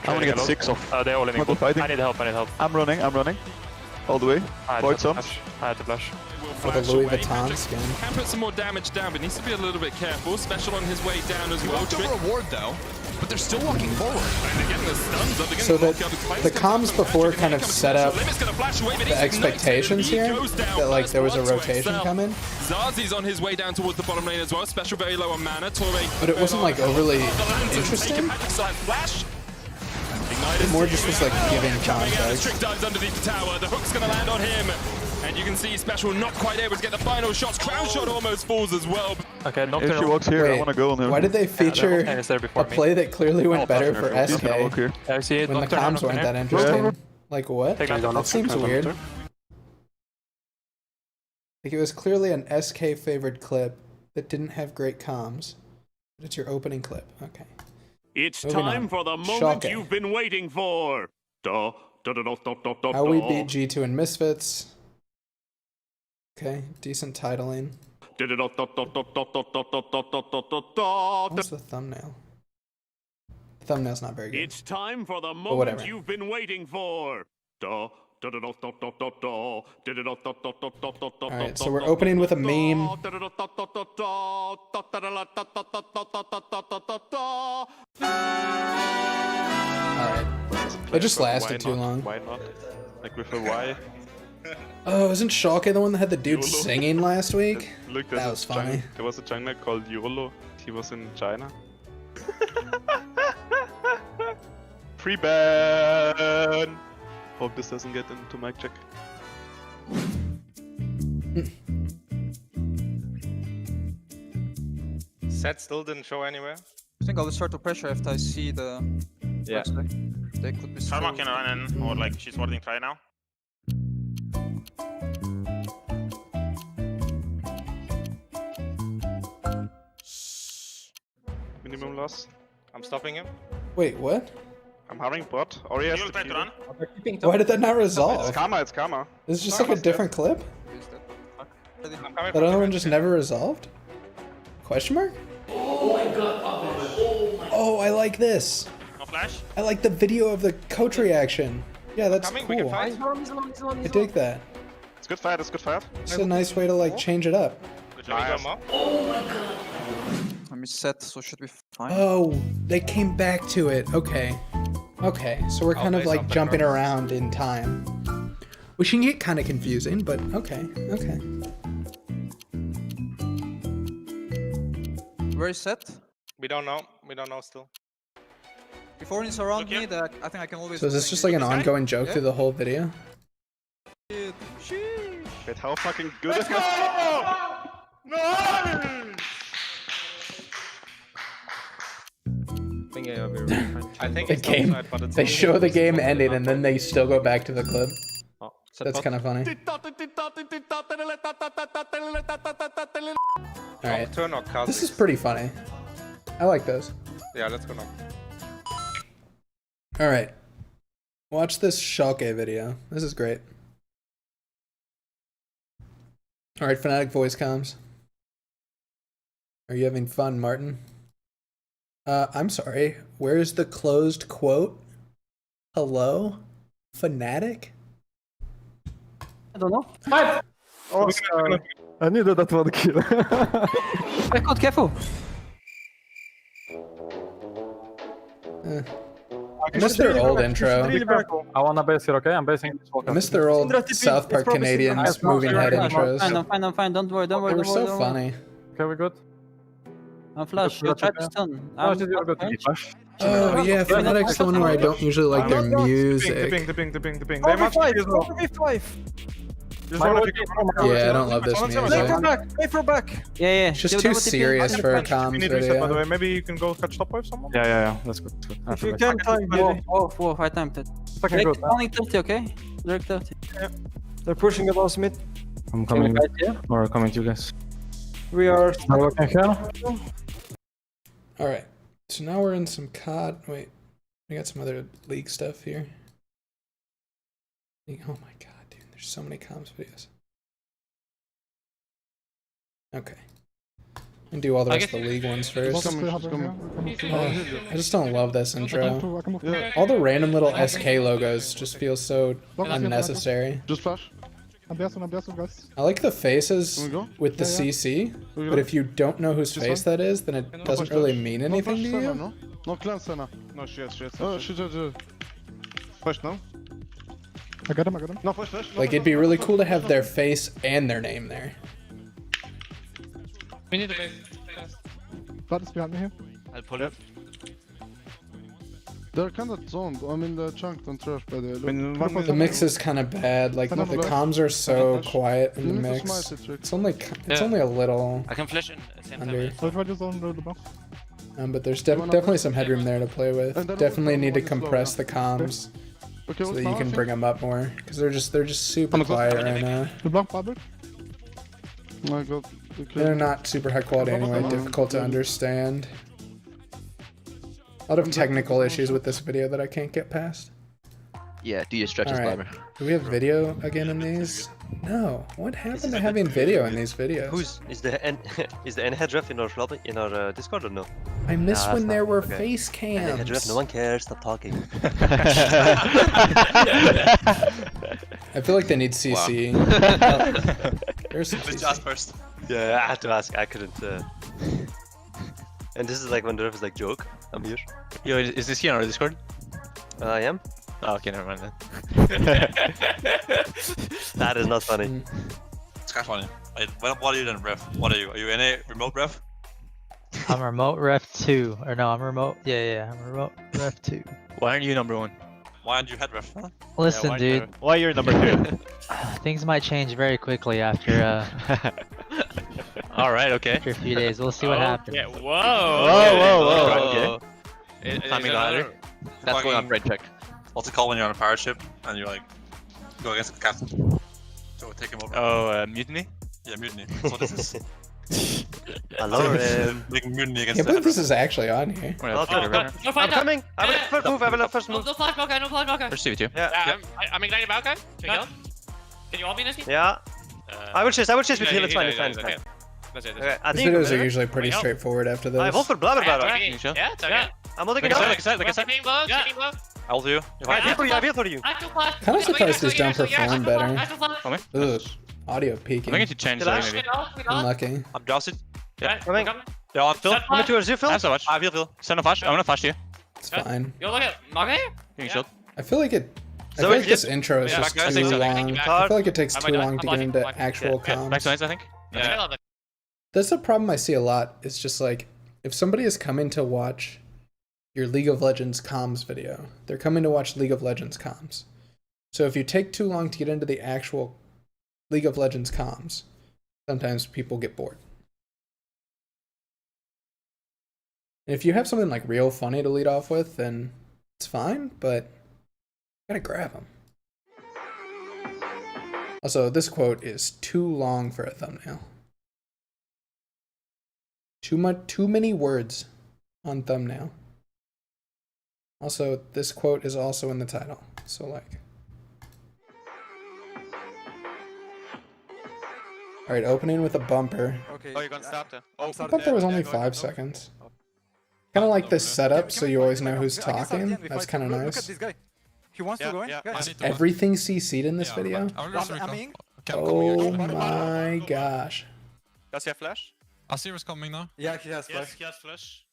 I'm gonna get 6 off. They're all in Not fighting. I need help. I'm running. All the way. Void some. I had to flash. With a Louis Vuitton skin. Can put some more damage down, but needs to be a little bit careful. Special on his way down as well. The reward though, but they're still walking forward. And they're getting the stuns up. So the comms before kind of set up the expectations here that like there was a rotation coming. Zazi's on his way down towards the bottom lane as well. Special very low on mana. But it wasn't like overly interesting. It more just was like giving context. Trick dives underneath the tower. The hook's gonna land on him. And you can see Special not quite able to get the final shots. Crown shot almost falls as well. Okay, if she walks here, I want to go on her. Why did they feature a play that clearly went better for SK when the comms weren't that interesting? Like what? That seems weird. Like it was clearly an SK favored clip that didn't have great comms. But it's your opening clip. Okay. It's Moving time on. for the moment Shocking. you've been waiting for. How we beat G2 and Misfits. Okay, decent titling. What's the thumbnail? thumbnail's not very good. It's time for the whatever. moment you've been waiting for. Alright, so we're opening with a meme. Alright. It just lasted too long. Why not? Like with a Y. Oh, isn't Schalke the one that had the dude singing last week? Look, That was funny. There was a jungler called YOLO. He was in China. Free ban! Hope this doesn't get into mic check. Set still didn't show anywhere. I think I'll start to pressure if I see the. Yeah. They could be. Karma can run in, or like she's warding try now. Minimum loss. I'm stopping him. Wait, what? I'm having bot. Ori has You'll to try to kill. run. Why did that not resolve? It's karma, it's karma. This is just like a different clip? I'm coming That from other one just never resolved? Question mark? Oh my god. Oh, I like this. No flash. I like the video of the coach reaction. Yeah, that's Coming, we can cool. fight. I dig that. It's good fight, it's good fight. It's a nice way to like change it up. Good job, oh my god. Let me set, so should be fine. Oh, they came back to it. Okay. Okay, so we're kind of like jumping around in time. Which can get kind of confusing, but okay, okay. Where is set? We don't know. We don't know still. If Orion's around me, that I think I can always. So is this just like an ongoing joke through the whole video? Wait, how fucking good is I think The it's game, outside, but it's they not. show the game ending and then they still go back to the clip. That's kind of funny. Alright, Turn or cut. this is pretty funny. I like those. Yeah, let's go now. Alright, watch this Schalke video. This is great. Alright, Fnatic voice comms. Are you having fun, Martin? I'm sorry, where's the closed quote? Hello? Fnatic? I don't know. Five! Oh, I needed that one kill. Record, careful! I missed their old intro. I wanna base here, okay? I'm basing. I missed their old South Park Canadians moving head intros. I'm fine, don't worry, don't worry. They were so funny. Okay, we're good. I'm flash, you tried to stun. Oh yeah, Fnatic's the one where I don't usually like their music. The ping. They must be 5. Yeah, I don't love this music. Wait for back. Yeah. It's just too serious for a comms video. Maybe you can go catch top wave someone? Yeah. That's good. If you can time, whoa, I timed it. Fucking good. Only 30, okay? Direct 30. Yeah. They're pushing the last mid. I'm coming. Or coming to you guys. We are working here. Alright, so now we're in some COD. Wait, we got some other league stuff here. Oh my god, dude, there's so many comms videos. Okay. And do all the rest of the league ones first. I just don't love this intro. All the random little SK logos just feel so unnecessary. Just flash. I like the faces with the CC, but if you don't know whose face that is, then it doesn't really mean anything to you. No, cleanse Senna. No, shit. Oh, shit. Flash now. I got him. No, flash. Like, it'd be really cool to have their face and their name there. We need to base. Blood is behind me here. I'll pull it. They're kind of zoned. I'm in the chunk, don't rush by the way. The mix is kind of bad. Like, the comms are so quiet in the mix. It's only a little I can flash in under. The But there's definitely some headroom there to play with. Definitely need to compress the comms so that you can bring them up more, because they're just super quiet right now. My god. They're not super high quality anyway. Difficult to understand. A lot of technical issues with this video that I can't get past. Yeah, do your stretches, All right. Glamour. Do we have video again in these? No. What happened to having video in these videos? Is the N head ref in our lobby, in our Discord or no? I miss when there were face N head ref, cams. no one cares. Stop talking. I feel like they need CC. There's some Let's CC. ask first. Yeah, I had to ask. I couldn't. And this is like when the ref is like, joke. I'm here. Yo, is this here on our Discord? I am. Oh, okay, never mind then. That is not funny. It's kind of funny. What are you then, ref? What are you? Are you any remote ref? I'm remote ref 2. Or no, I'm remote. Yeah, I'm remote ref 2. Why aren't you number 1? Why aren't you head ref? Huh? Listen, why dude. Why you're number 2? Things might change very quickly after All right, okay. after a few days. We'll see what happens. Yeah, whoa. Okay. Timing ladder. That's going on brain check. What's it called when you're on a pirate ship and you're like go against the captain? So take him over. Oh, mutiny? Yeah, mutiny. That's what this is. Hello, Making mutiny I against can't believe this is actually on here. I'm coming. I will first move. I will first move. No flash Balkan, no flash Balkan. First two. Yeah. I'm igniting Balkan. Can you go? Can you all be in this game? Yeah. I will chase with heal. It's fine. It's fine. It's fine. That's it. Okay, I These think videos are usually pretty straightforward after this. I vote for Blabber. Yeah, it's okay. I'm holding it Like I up. said, like I said. I'll do. I feel for you. Kind of surprised these don't perform better. Ugh. Audio peaking. I think I need to change that maybe. Unlucky. I'm jousted. Yeah, coming. Yeah, I'm Phil. Coming towards you, Phil. Thanks so much. I feel Phil. Send a flash. I'm gonna flash you. It's fine. Yo, look at okay. Give me shield. I feel like this intro is just too long. I feel like it takes too long to get into actual comms. Back to nice, I think. Yeah. That's the problem I see a lot. It's just like, if somebody is coming to watch your League of Legends comms video, they're coming to watch League of Legends comms. So if you take too long to get into the actual League of Legends comms, sometimes people get bored. And if you have something like real funny to lead off with, then it's fine, but you gotta grab them. Also, this quote is too long for a thumbnail. Too many words on thumbnail. Also, this quote is also in the title. So like. Alright, opening with a bumper. Okay. Oh, you're gonna stop there. I thought there was only 5 seconds. Kind of like this setup, so you always know who's talking. That's kind of Look at nice. this guy. He wants to go in. Guys. Is everything CC'd in this video? I'm in. Oh my gosh. Does he have flash? Asir is coming now. Yeah, he has flash. Yes, he has flash.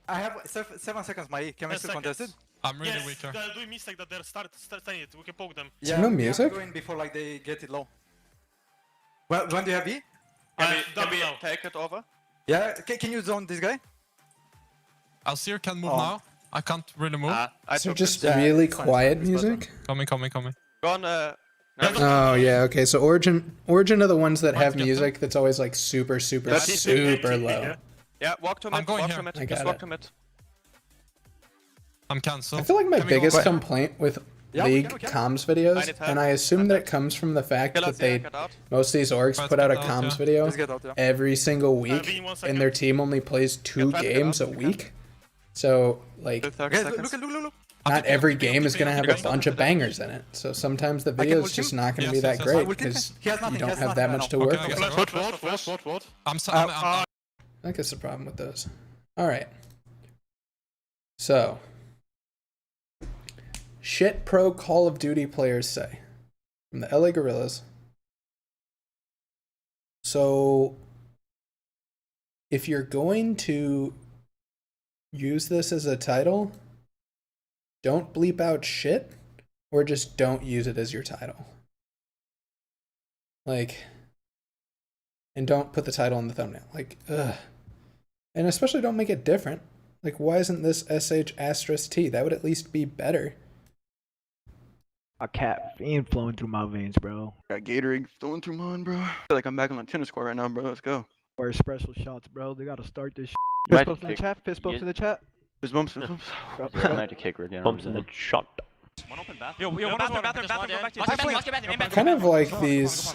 I have 7 seconds, my E. Can we still contest it? I'm really weak here. They're doing mistake that they're starting it. We can poke them. Is there no we have to music? go in before like they get it low. Well, when do you have E? Can we take it over? Yeah, can you zone this guy? Asir can move now. I can't really move. So just really quiet music? Coming. Go on, Oh yeah, okay. So Origin are the ones that have music that's always like super low. Yeah, walk to mid. Walk to I mid. got Just walk it. to mid. I'm cancelled. I feel like my Can we go biggest back? complaint with League comms videos, and I assume that it comes from the fact that most of these orgs put out a comms video every single week, and their team only plays 2 games a week. So like, not every game is gonna have a bunch of bangers in it. So sometimes the video is just not gonna be that great because you don't have that much to work with. I think that's the problem with those. All right. So, shit pro Call of Duty players say from the LA Gorillas. So, if you're going to use this as a title, don't bleep out shit, or just don't use it as your title. Like, and don't put the title in the thumbnail. Like, ugh. And especially don't make it different. Like, why isn't this SH*T? That would at least be better. A caffeine flowing through my veins, bro. Got Gatorade flowing through mine, bro. I feel like I'm back on the tennis court right now, bro. Let's go. Or espresso shots, bro. They gotta start this. Right. Fist bumps in the chat. Fist bumps in the chat. Fist bumps. Fist bumps. Bumps in the shot. Yo, one bathroom. Kind of like these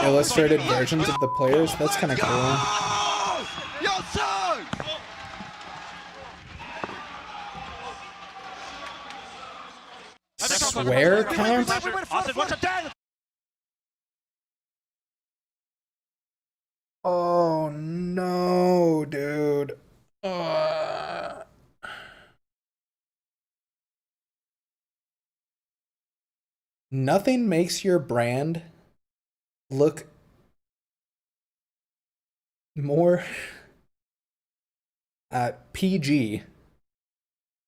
illustrated versions of the players. That's kind of cool. swear count? Oh no, dude. Nothing makes your brand look more PG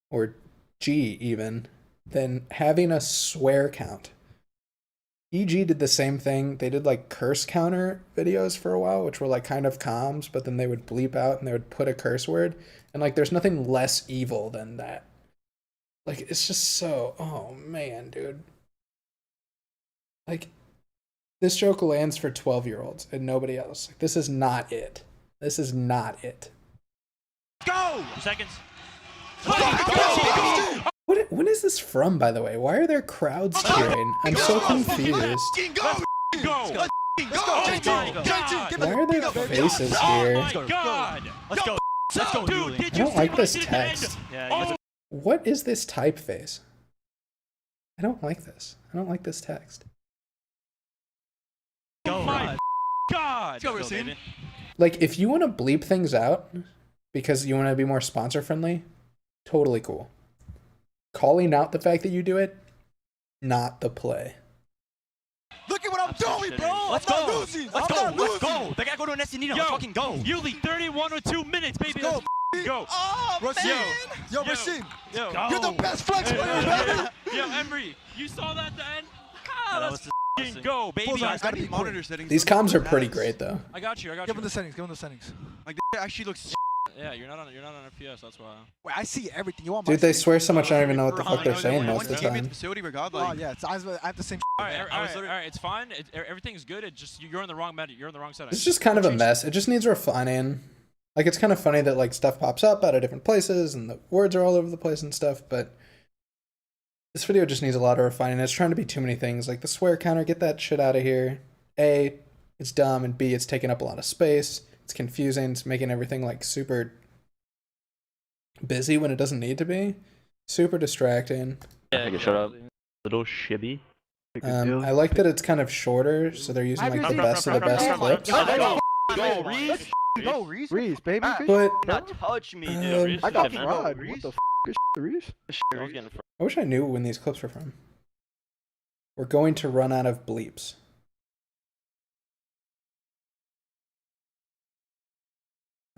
or G even than having a swear count. EG did the same thing. They did like curse counter videos for a while, which were like kind of comms, but then they would bleep out and they would put a curse word. And like there's nothing less evil than that. Like it's just so, oh man, dude. Like this joke lands for 12-year-olds and nobody else. Like, this is not it. This is not it. Go! 2 seconds. When is this from, by the way? Why are there crowds cheering? I'm so confused. Go! Why are there faces here? Let's go. Let's go, dude. I don't like this text. What is this typeface? I don't like this. I don't like this text. Oh my God! Let's go, baby. Like, if you want to bleep things out because you want to be more sponsor friendly, totally cool. Calling out the fact that you do it, not the play. Look at what I'm doing, bro. Let's I'm go. not losing. Let's I'm go. not Let's losing. go. They gotta go to an SNE now. Let's fucking go. You lead 31 with 2 minutes, baby. Let's Let's go. Oh, Rasheen. Yo, Rasheen. Yo. You're the best flex player, baby. Yo, Embry, you saw that then? Let's Fucking go, baby. gotta be monitor settings. These comms are pretty great, though. I got you. Give him the settings. Give him the settings. Like this actually looks. Yeah, you're not on FPS. That's why. Wait, I see everything. You want my Dude, they swear so much I don't even know what the fuck they're saying most of the time. Facility Oh yeah, I have the same. All right, it's fine. Everything's good. It just you're in the wrong meta. You're in the wrong setting. It's just kind of a mess. It just needs refining. Like, it's kind of funny that like stuff pops up out of different places and the words are all over the place and stuff, but this video just needs a lot of refining. It's trying to be too many things. Like the swear counter, get that shit out of here. A, it's dumb, and B, it's taking up a lot of space. It's confusing. It's making everything like super busy when it doesn't need to be. Super distracting. Yeah, shut up. Little shibby. I like that it's kind of shorter, so they're using like the best of the best clips. Go, Reese. Go, Reese. Reese, baby. But Not touch me, dude. I got fraud. What the f is Reese? I wish I knew when these clips were from. We're going to run out of bleeps.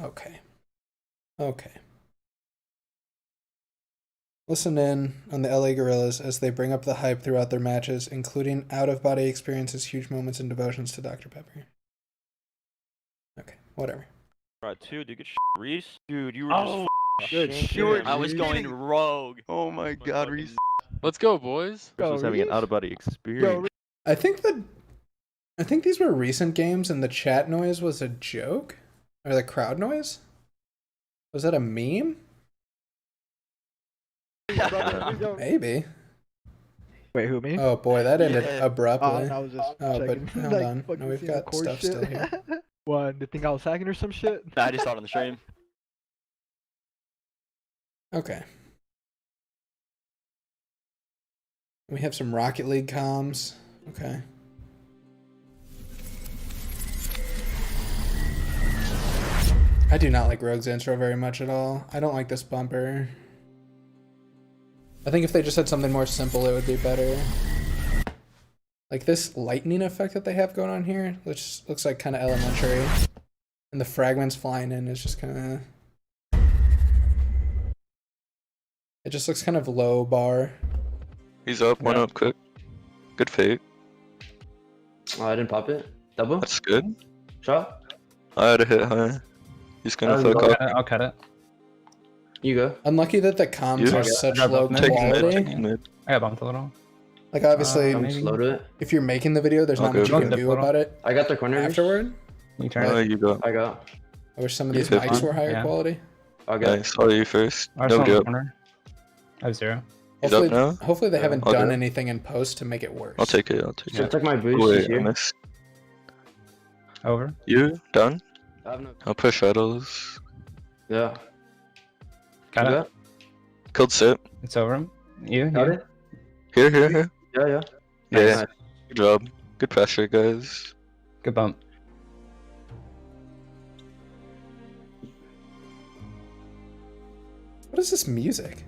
Okay. Okay. Listen in on the LA Gorillas as they bring up the hype throughout their matches, including out-of-body experiences, huge moments, and devotions to Dr. Pepper. Okay, whatever. Right, dude, good Reese. Dude, you were just good shit. I was going rogue. Oh my god, Reese. Let's go, boys. Reese was having an out-of-body experience. I think these were recent games and the chat noise was a joke? Or the crowd noise? Was that a meme? Maybe. Wait, who, me? Oh boy, that ended abruptly. I was just but checking. hold Like, on. fucking No, we've seeing the got core stuff shit. still here. What, you think I was hacking or some shit? Nah, I just saw it on the stream. Okay. We have some Rocket League comms. Okay. I do not like Rogue's intro very much at all. I don't like this bumper. I think if they just had something more simple, it would be better. Like this lightning effect that they have going on here, which looks like kind of elementary. And the fragments flying in is just kind of... It just looks kind of low bar. He's up, one up quick. Good fate. Oh, I didn't pop it. Double? That's good. Shot? I had a hit high. He's gonna fuck up. I'll cut it. You go. Unlucky that the comms are such low quality. I got bumped a little. Like obviously, if you're making the video, there's not much you can do about it. I got the corner afterward. You turn it. You go. I got. I wish some of these mics were higher quality. Okay. I saw you first. I No good. I have 0. He's up now? Hopefully they haven't I'll done go. anything in post to make it worse. I'll take it, I'll take So it. take my boost. Oh, wait, here. I missed. Over. You? Done? I have no. I'll push shadows. Yeah. Got it. Killed Sip. It's over. You? Got it? Here, here, here. Yeah, yeah. Yeah. Nice. Good job. Good pressure, guys. Good bump. What is this music?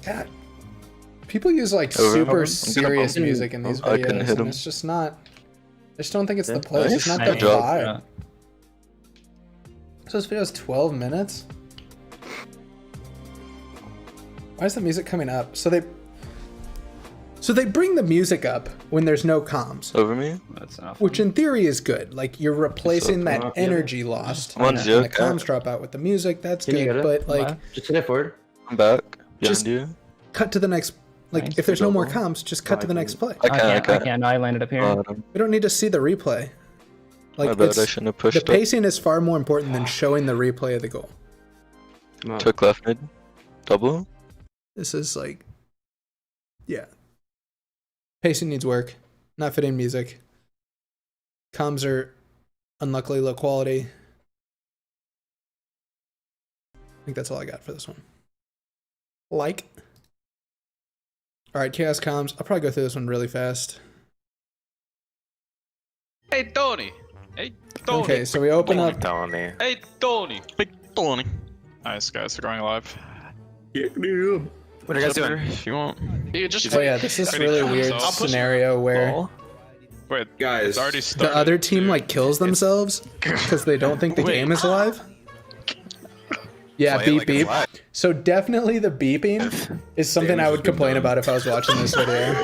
God. People use like super serious music in these videos, and it's just not. I just don't think it's the place. It's not the vibe. So this video is 12 minutes. Why is the music coming up? So they bring the music up when there's no comms. Over me? That's enough. Which in theory is good. Like you're replacing that energy lost. And the comms drop out with the music. That's good. But like, just hit it forward. I'm back. Just cut to the next. Like if there's no more comms, just cut to the next play. I can't. I landed up here. We don't need to see the replay. Like I bet I shouldn't have pushed the pacing is far more important than showing the replay of the goal. Took left mid. Double. This is like, yeah. Pacing needs work. Not fitting music. Comms are unluckily low quality. I think that's all I got for this one. Like. Alright, Chaos Comms. I'll probably go through this one really fast. Hey, Tony. Hey, Tony. Okay, so we open up. Tony. Hey, Tony. Big Tony. Nice, guys. They're going live. What are you guys doing? If you want. So yeah, this is really weird scenario where Wait, guys. It's already the other team like kills themselves because they don't think the game is live. Yeah, beep beep. So definitely the beeping is something I would complain about if I was watching this video.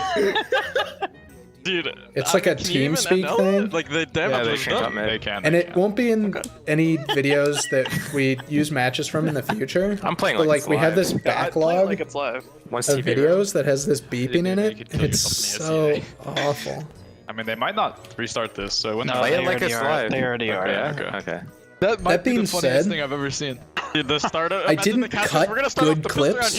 Dude, it's like a team speak thing. Like they can. And it won't be in any videos that we use matches from in the future. I'm playing but like we have this backlog like it's live. of videos that has this beeping in it, and it's so awful. I mean, they might not restart this, so when play it like it's live. They already are. Yeah. Okay. That might be being the funniest said, thing I've ever seen. Dude, the start of, I didn't cut good clips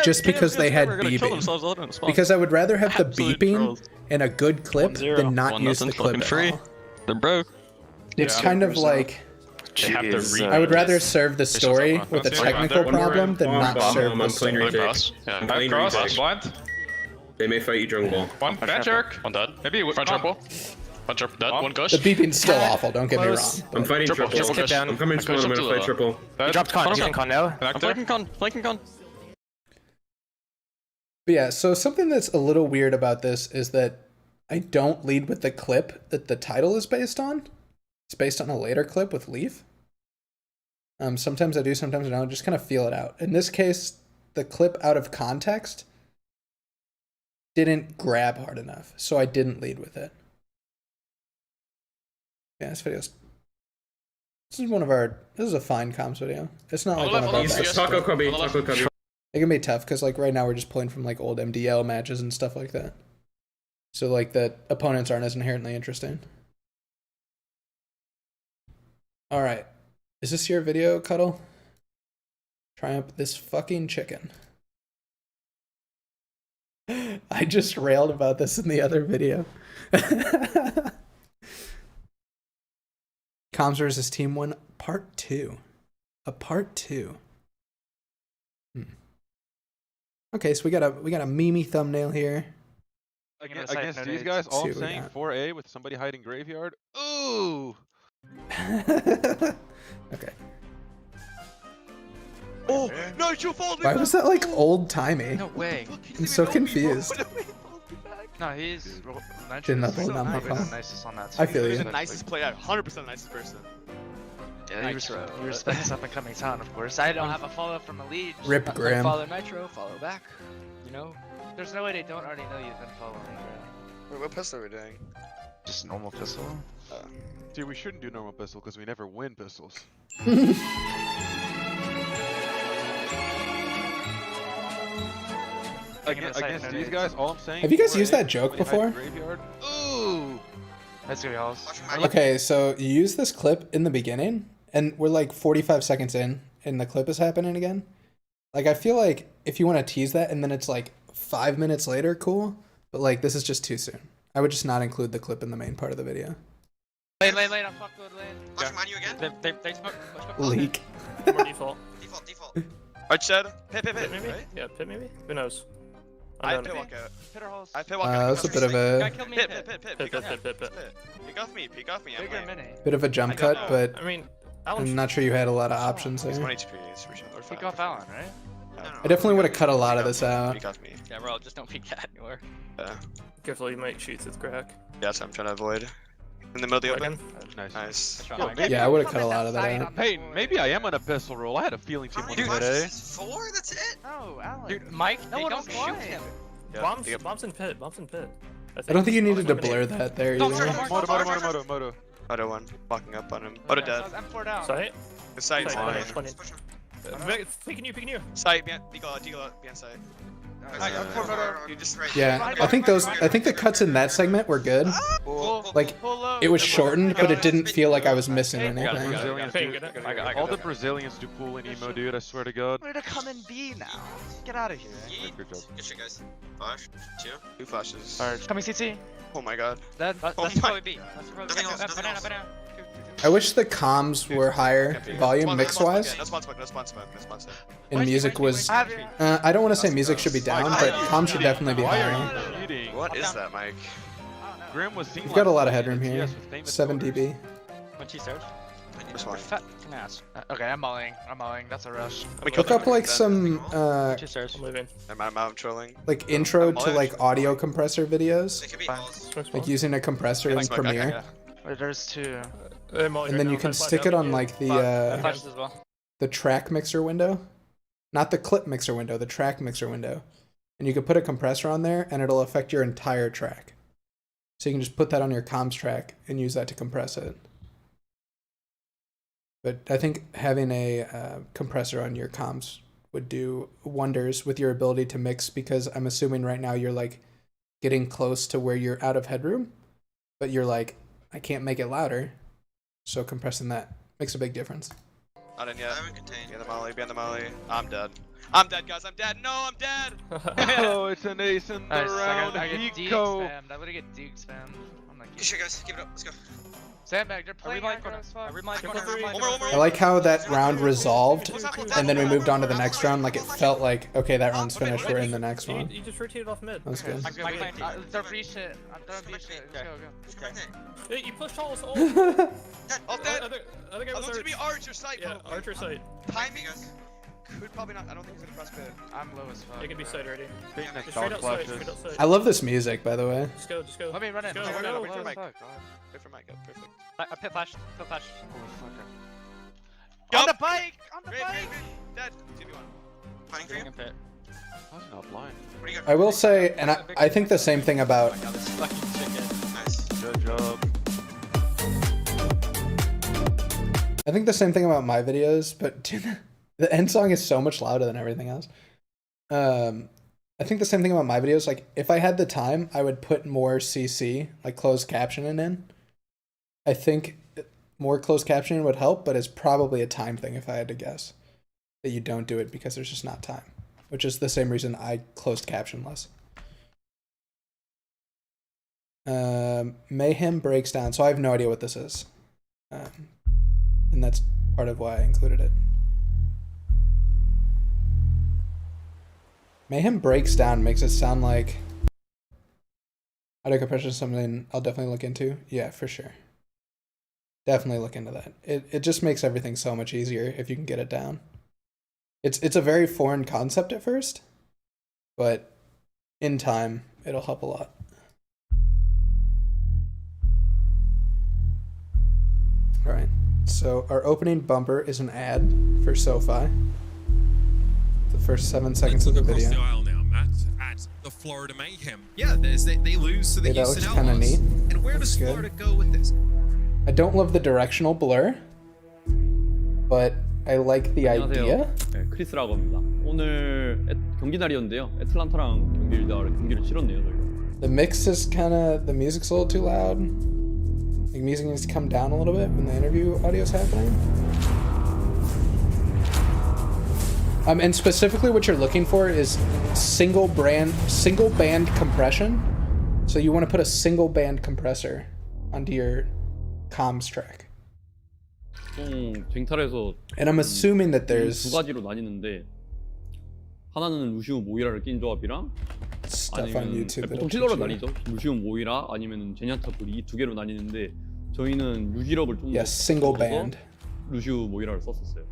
just because they had beeping. Because I would rather have the beeping in a good clip than not use the clip at all. They're broke. It's kind of like I would rather serve the story with a technical problem than not serve the story. Blind. They may fight you jungle. One bad jerk. One dead. Maybe front triple. One triple dead. One gush. The beeping's still awful. Don't get me wrong. I'm fighting triple. I'm coming spawn. I'm gonna fight triple. He dropped con. Using con now. Flanking con. Flanking con. But yeah, so something that's a little weird about this is that I don't lead with the clip that the title is based on. It's based on a later clip with Leaf. Sometimes I do, sometimes I don't. Just kind of feel it out. In this case, the clip out of context didn't grab hard enough, so I didn't lead with it. Yeah, this video's. This is a fine comms video. It's not like one of our best. Taco Cubby. It can be tough because like right now we're just playing from like old MDL matches and stuff like that. So like the opponents aren't as inherently interesting. All right, is this your video, Cuddle? Try up this fucking chicken. I just railed about this in the other video. Comms versus Team 1 Part 2. A Part 2. Okay, so we got a meme thumbnail here. Against these guys, all I'm saying 4A with somebody hiding graveyard. Ooh. Okay. Oh, Nitro folded. Why was that like old timey? No way. I'm so confused. No, he's nicest on that. I feel you. He's the nicest player, 100% the nicest person. Yeah, you respect his up and coming talent, of course. I don't have a follow up from a lead. Rip Graham. Follow Nitro, follow back. You know, there's no way they don't already know you've been following. Wait, what pistol are we doing? Just normal pistol. Dude, we shouldn't do normal pistol because we never win pistols. Against these guys, all I'm saying. Have you guys used that joke before? Ooh. That's gonna be awesome. Okay, so you use this clip in the beginning, and we're like 45 seconds in, and the clip is happening again. Like, I feel like if you want to tease that, and then it's like 5 minutes later, cool. But like, this is just too soon. I would just not include the clip in the main part of the video. Lane, I'm fucked with lane. Watch him on you again? They smoke. Leak. More default. Default. Right side. Pit, Pit maybe? right? Yeah, pit maybe? Who knows? I I'm pit done. walk out. Pit or holes? I pit walk out. That's a bit of a Pit. Peek off me. I'm Bigger lame. mini. bit of a jump cut, but I mean, I'm not sure you had a lot of options He's there. 1 HP. He's for sure. Or Peek 5. off Alan, right? I definitely would have cut a lot of this out. Peek off me. Yeah, bro, just don't peek that anywhere. Yeah. careful, you might shoot with crack. Yeah, that's what I'm trying to avoid. In the middle of the open. Nice. Nice. Yeah, I would have cut a lot of that out. Hey, maybe I am on a pistol roll. I had a feeling team would hit, eh? 4? That's it? No, Alan. Dude, Mike, no one don't else shoot flying. him. Bombs in pit. I don't think you needed to blur that there either. Moto. Moto 1. Walking up on him. Moto dead. M4 down. Sight? The sight. Picking you. Sight. Deagle behind sight. You just right. Yeah, I think the cuts in that segment were good. Like, it was shortened, but it didn't feel like I was missing anything. All the Brazilians do cool in emo, dude. I swear to God. We're to come and B now. Get out of here. Good job. Good shit, guys. Flash. 2 flashes. Alright, coming CT. Oh my God. That's probably B. That's probably B. Banana. I wish the comms were higher volume mix-wise, No spawn smoke. and music was... I don't want to say music should be down, but comms should definitely be higher. What is that, Mike? Grim was seen You've got a lot of headroom here. 7 dB. When she starts. This one. Okay, I'm mulling. That's a rush. Look up like some She starts. I'm leaving. I'm trolling. like intro to like audio compressor videos, like using a compressor in Premiere, Wait, there's 2. and then you can stick it on like the track mixer window, not the clip mixer window, the track mixer window, and you can put a compressor on there, and it'll affect your entire track. So you can just put that on your comms track and use that to compress it. But I think having a compressor on your comms would do wonders with your ability to mix, because I'm assuming right now you're like getting close to where you're out of headroom, but you're like, I can't make it louder. So compressing that makes a big difference. Not in yet. I haven't contained. Behind the molly. I'm dead, guys. I'm dead. No, I'm dead. Oh, it's an ace in the round. I get Deke spammed. I would've get Deke spammed. I'm like, Good shit, guys. Keep it up. Let's go. Sandbag, they're playing aggro as fuck. I like how that round resolved, and then we moved on to the next round. Like it felt like, okay, that round's finished. We're in the next one. You just rotated off mid. That's good. I'm throwing B shit. I'm throwing B shit. Let's go. Hey, you pushed all us all. All dead. Other guy was gonna be Archer sight. Yeah, Archer sight. Timing could probably not. I don't think he's gonna press pit. I'm low as fuck. You can be sight already. Next Straight dog outside. flashes. I love this music, by the way. Just go. Let me run in. Go. Wait for Mike. Wait for Mike. Perfect. Pit flash. On the bike! Dead. 2v1. Finding for you? I was not blind. What do you got? I will say, and I think the same thing about... Nice. Good job. I think the same thing about my videos, but the end song is so much louder than everything else. I think the same thing about my videos. Like, if I had the time, I would put more CC, like closed captioning in. I think more closed captioning would help, but it's probably a time thing if I had to guess. That you don't do it because there's just not time. Which is the same reason I closed caption less. Mayhem breaks down. So I have no idea what this is. And that's part of why I included it. Mayhem breaks down makes it sound like audio compression is something I'll definitely look into. Yeah, for sure. Definitely look into that. It just makes everything so much easier if you can get it down. It's a very foreign concept at first, but in time it'll help a lot. All right. So our opening bumper is an ad for SoFi. The first 7 seconds of the video. Across the aisle now, Matt, at the Florida Mayhem. Yeah, they lose to the That Houston looks kind of Outlaws. neat. And where Looks does good. Florida go with this? I don't love the directional blur, but I like the idea. 네, 크리스라고 합니다. 오늘 경기 날이었는데요. 애틀란타랑 경기를 치렀네요, 저희가. The mix is the music's a little too loud. The music needs to come down a little bit when the interview audio is happening. And specifically what you're looking for is single band compression. So you want to put a single band compressor onto your comms track. 쟁탈에서 And I'm assuming that there's 두 가지로 나뉘는데 하나는 루시우 모이라를 낀 조합이랑 Stuff on 아니면 YouTube. 보통 킬러로 나뉘죠. 루시우 모이라 아니면 제냐타 불이 이 두 개로 나뉘는데 저희는 유기력을 좀 Yes, single band. 루시우 모이라를 썼었어요.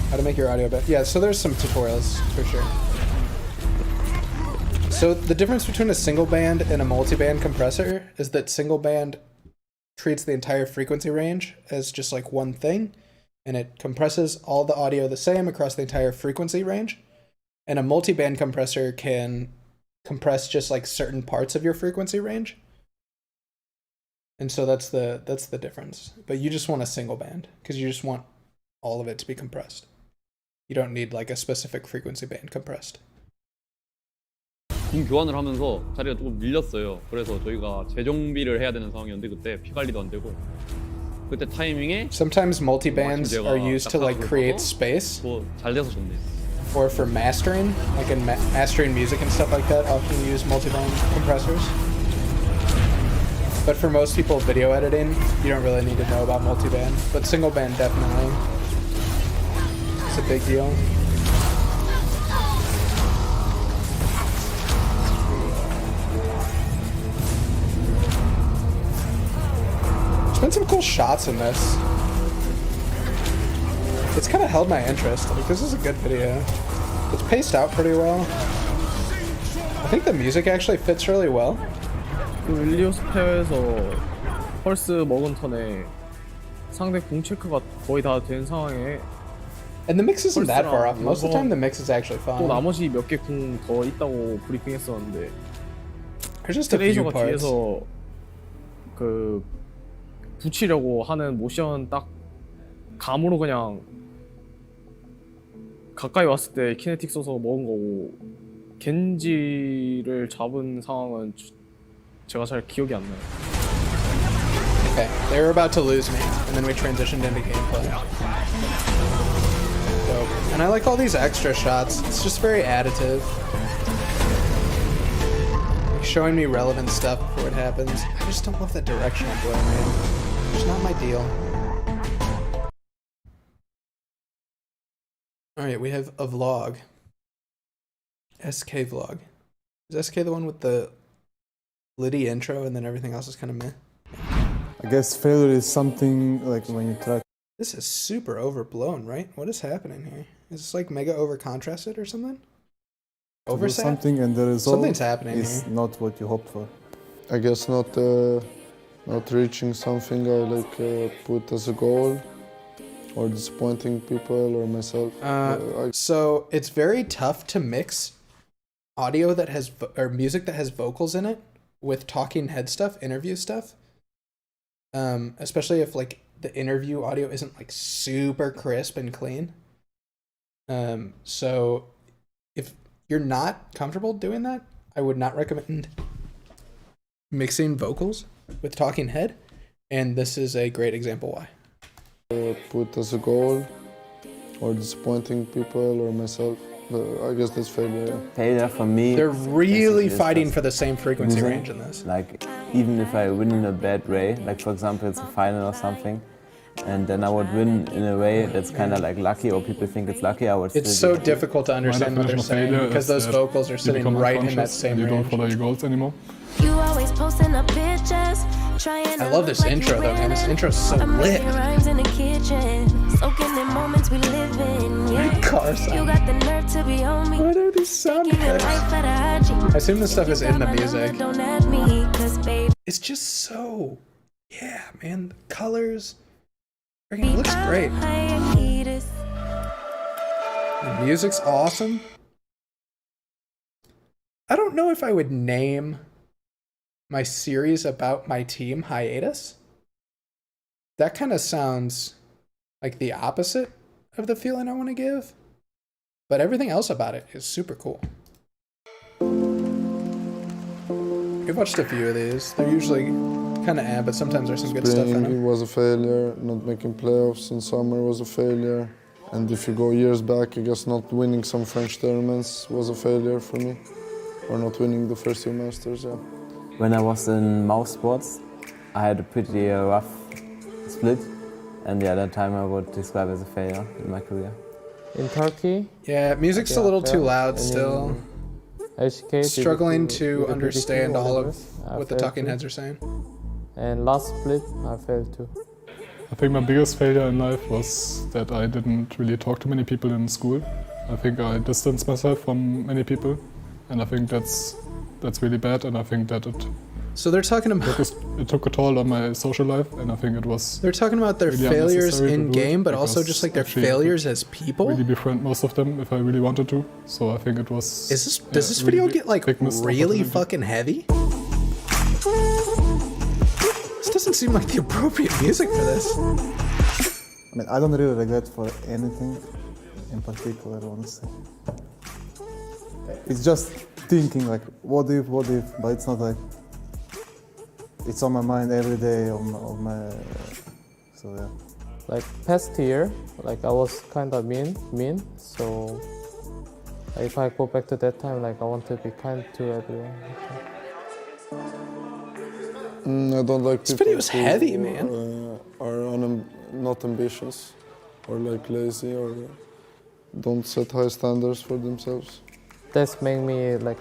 How to make your audio better. Yeah, so there's some tutorials for sure. So the difference between a single band and a multi-band compressor is that single band treats the entire frequency range as just like one thing, and it compresses all the audio the same across the entire frequency range. And a multi-band compressor can compress just like certain parts of your frequency range. And so that's the difference. But you just want a single band because you just want all of it to be compressed. You don't need like a specific frequency band compressed. 궁 교환을 하면서 자리가 조금 밀렸어요. 그래서 저희가 재정비를 해야 되는 상황이었는데 그때 피 관리도 안 되고 그때 타이밍에 Sometimes multi-bands are used to like create space. 잘 돼서 좋네요. Or for mastering, like in mastering music and stuff like that, often use multi-band compressors. But for most people video editing, you don't really need to know about multi-band. But single band definitely. It's a big deal. There's been some cool shots in this. It's kind of held my interest. Like, this is a good video. It's paced out pretty well. I think the music actually fits really well. 그 윌리오스 페어에서 펄스 먹은 턴에 상대 공 체크가 거의 다 된 상황에 And the mix isn't that far off. Most of the time the mix is actually fine. 또 나머지 몇 개 공 더 있다고 브리핑했었는데 There's just a few 트레이저가 parts. 뒤에서 그 붙이려고 하는 모션 딱 감으로 그냥 가까이 왔을 때 키네틱 써서 먹은 거고 겐지를 잡은 상황은 제가 잘 기억이 안 나요. Okay, they were about to lose me, and then we transitioned into gameplay. Dope. And I like all these extra shots. It's just very additive. Like showing me relevant stuff before it happens. I just don't love that directional play, man. It's not my deal. Alright, we have a vlog. SK vlog. Is SK the one with the Liddy intro and then everything else is kind of meh? I guess failure is something like when you try. This is super overblown, right? What is happening here? Is this like mega over contrasted or something? Oversat? Something and the result Something's happening is here. not what you hoped for. I guess not reaching something I put as a goal, or disappointing people or myself. So it's very tough to mix audio that has or music that has vocals in it with talking head stuff, interview stuff. Especially if like the interview audio isn't like super crisp and clean. So if you're not comfortable doing that, I would not recommend mixing vocals with talking head, and this is a great example why. Put as a goal, or disappointing people or myself. I guess that's failure. Failure for me. They're really fighting for the same frequency range in this. Like, even if I win in a bad way, like for example it's a final or something, and then I would win in a way that's kind of like lucky, or people think it's lucky, I would It's still so difficult to understand what they're saying because those vocals are sitting right in that same range. You don't follow your goals anymore. You always posting up pictures, trying I love this intro though, man. This intro's so lit. rhymes in the kitchen, soaking in moments we live in. Yeah. Car sound. You got the nerve to be on me. What are these sound effects? I assume this stuff is in the music. Don't ask me, 'cause babe, It's just so, yeah, man. The colors, freaking looks great. The music's awesome. I don't know if I would name my series about my team hiatus. That kind of sounds like the opposite of the feeling I want to give, but everything else about it is super cool. We've watched a few of these. They're usually kind of but sometimes there's some good stuff in Spring them. was a failure. Not making playoffs in summer was a failure. And if you go years back, I guess not winning some French tournaments was a failure for me, or not winning the first year Masters. Yeah. When I was in mouse sports, I had a pretty rough split, and yeah, that time I would describe as a failure in my career. in Turkey. Yeah, music's a little too loud still. HK, Struggling to understand all of what the talking heads are saying. And last split, I failed too. I think my biggest failure in life was that I didn't really talk to many people in school. I think I distanced myself from many people, and I think that's really bad, and I think that So they're talking about it took a toll on my social life, and I think it was. They're talking about their really failures unnecessary in to do it game, but also because just like their actually I failures could as people. Really befriend most of them if I really wanted to. So I think it was. Does this video get like really fucking heavy? This doesn't seem like the appropriate music for this. I mean, I don't really regret for anything in particular, honestly. It's just thinking like, what if, but it's not like, it's on my mind every day on my, so yeah. Like past year, like I was kind of mean, so if I go back to that time, like I want to be kind to everyone. I don't like this people video's who heavy, man. Are not ambitious or like lazy or don't set high standards for themselves. That's make me like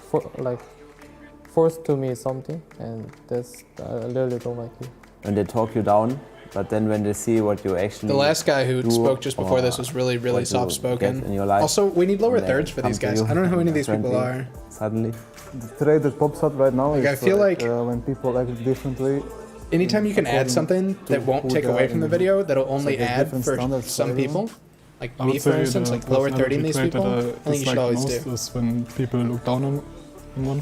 forced to me something, and that's I really don't like it. When they talk you down, but then when they see what you actually The last guy who spoke just before this was really soft-spoken. Also, we need lower thirds for these guys. I don't know who any of these people are. Suddenly. The trait that pops up right now is I feel like when people act differently. Anytime you can add something that won't take away from the video, that'll only add for some people, like me for instance, like lower 30 in these people, I think you should always do. Is when people look down on one.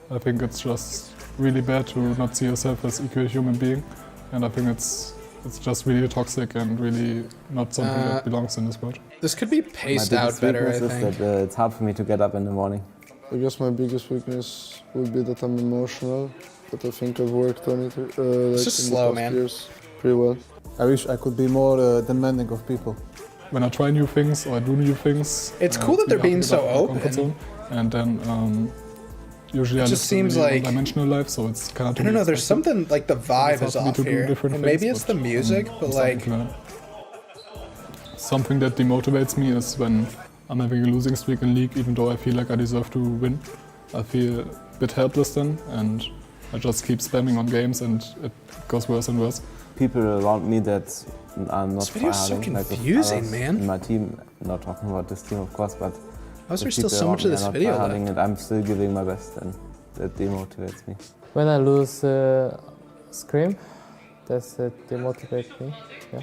I think it's just really bad to not see yourself as equal human being, and I think it's just really toxic and really not something that belongs in this world. This could be paced out better, I think. That, it's hard for me to get up in the morning. I guess my biggest weakness would be that I'm emotional, but I think I've worked on it like in the past years pretty well. I wish I could be more demanding of people. When I try new things or I do new things, it's cool that they're being so open. And then usually it just seems like dimensional life, so it's kind of. I don't know. There's something like the vibe is off here, and maybe it's the music, but like something that demotivates me is when I'm having a losing streak in League, even though I feel like I deserve to win. I feel a bit helpless then, and I just keep spamming on games, and it goes worse and worse. People around me that are not this video's so confusing, man. In my team, not talking about this team, of course, but how is there still so much of this video left? And I'm still giving my best, and that demotivates me. When I lose Scream, that demotivates me. Yeah.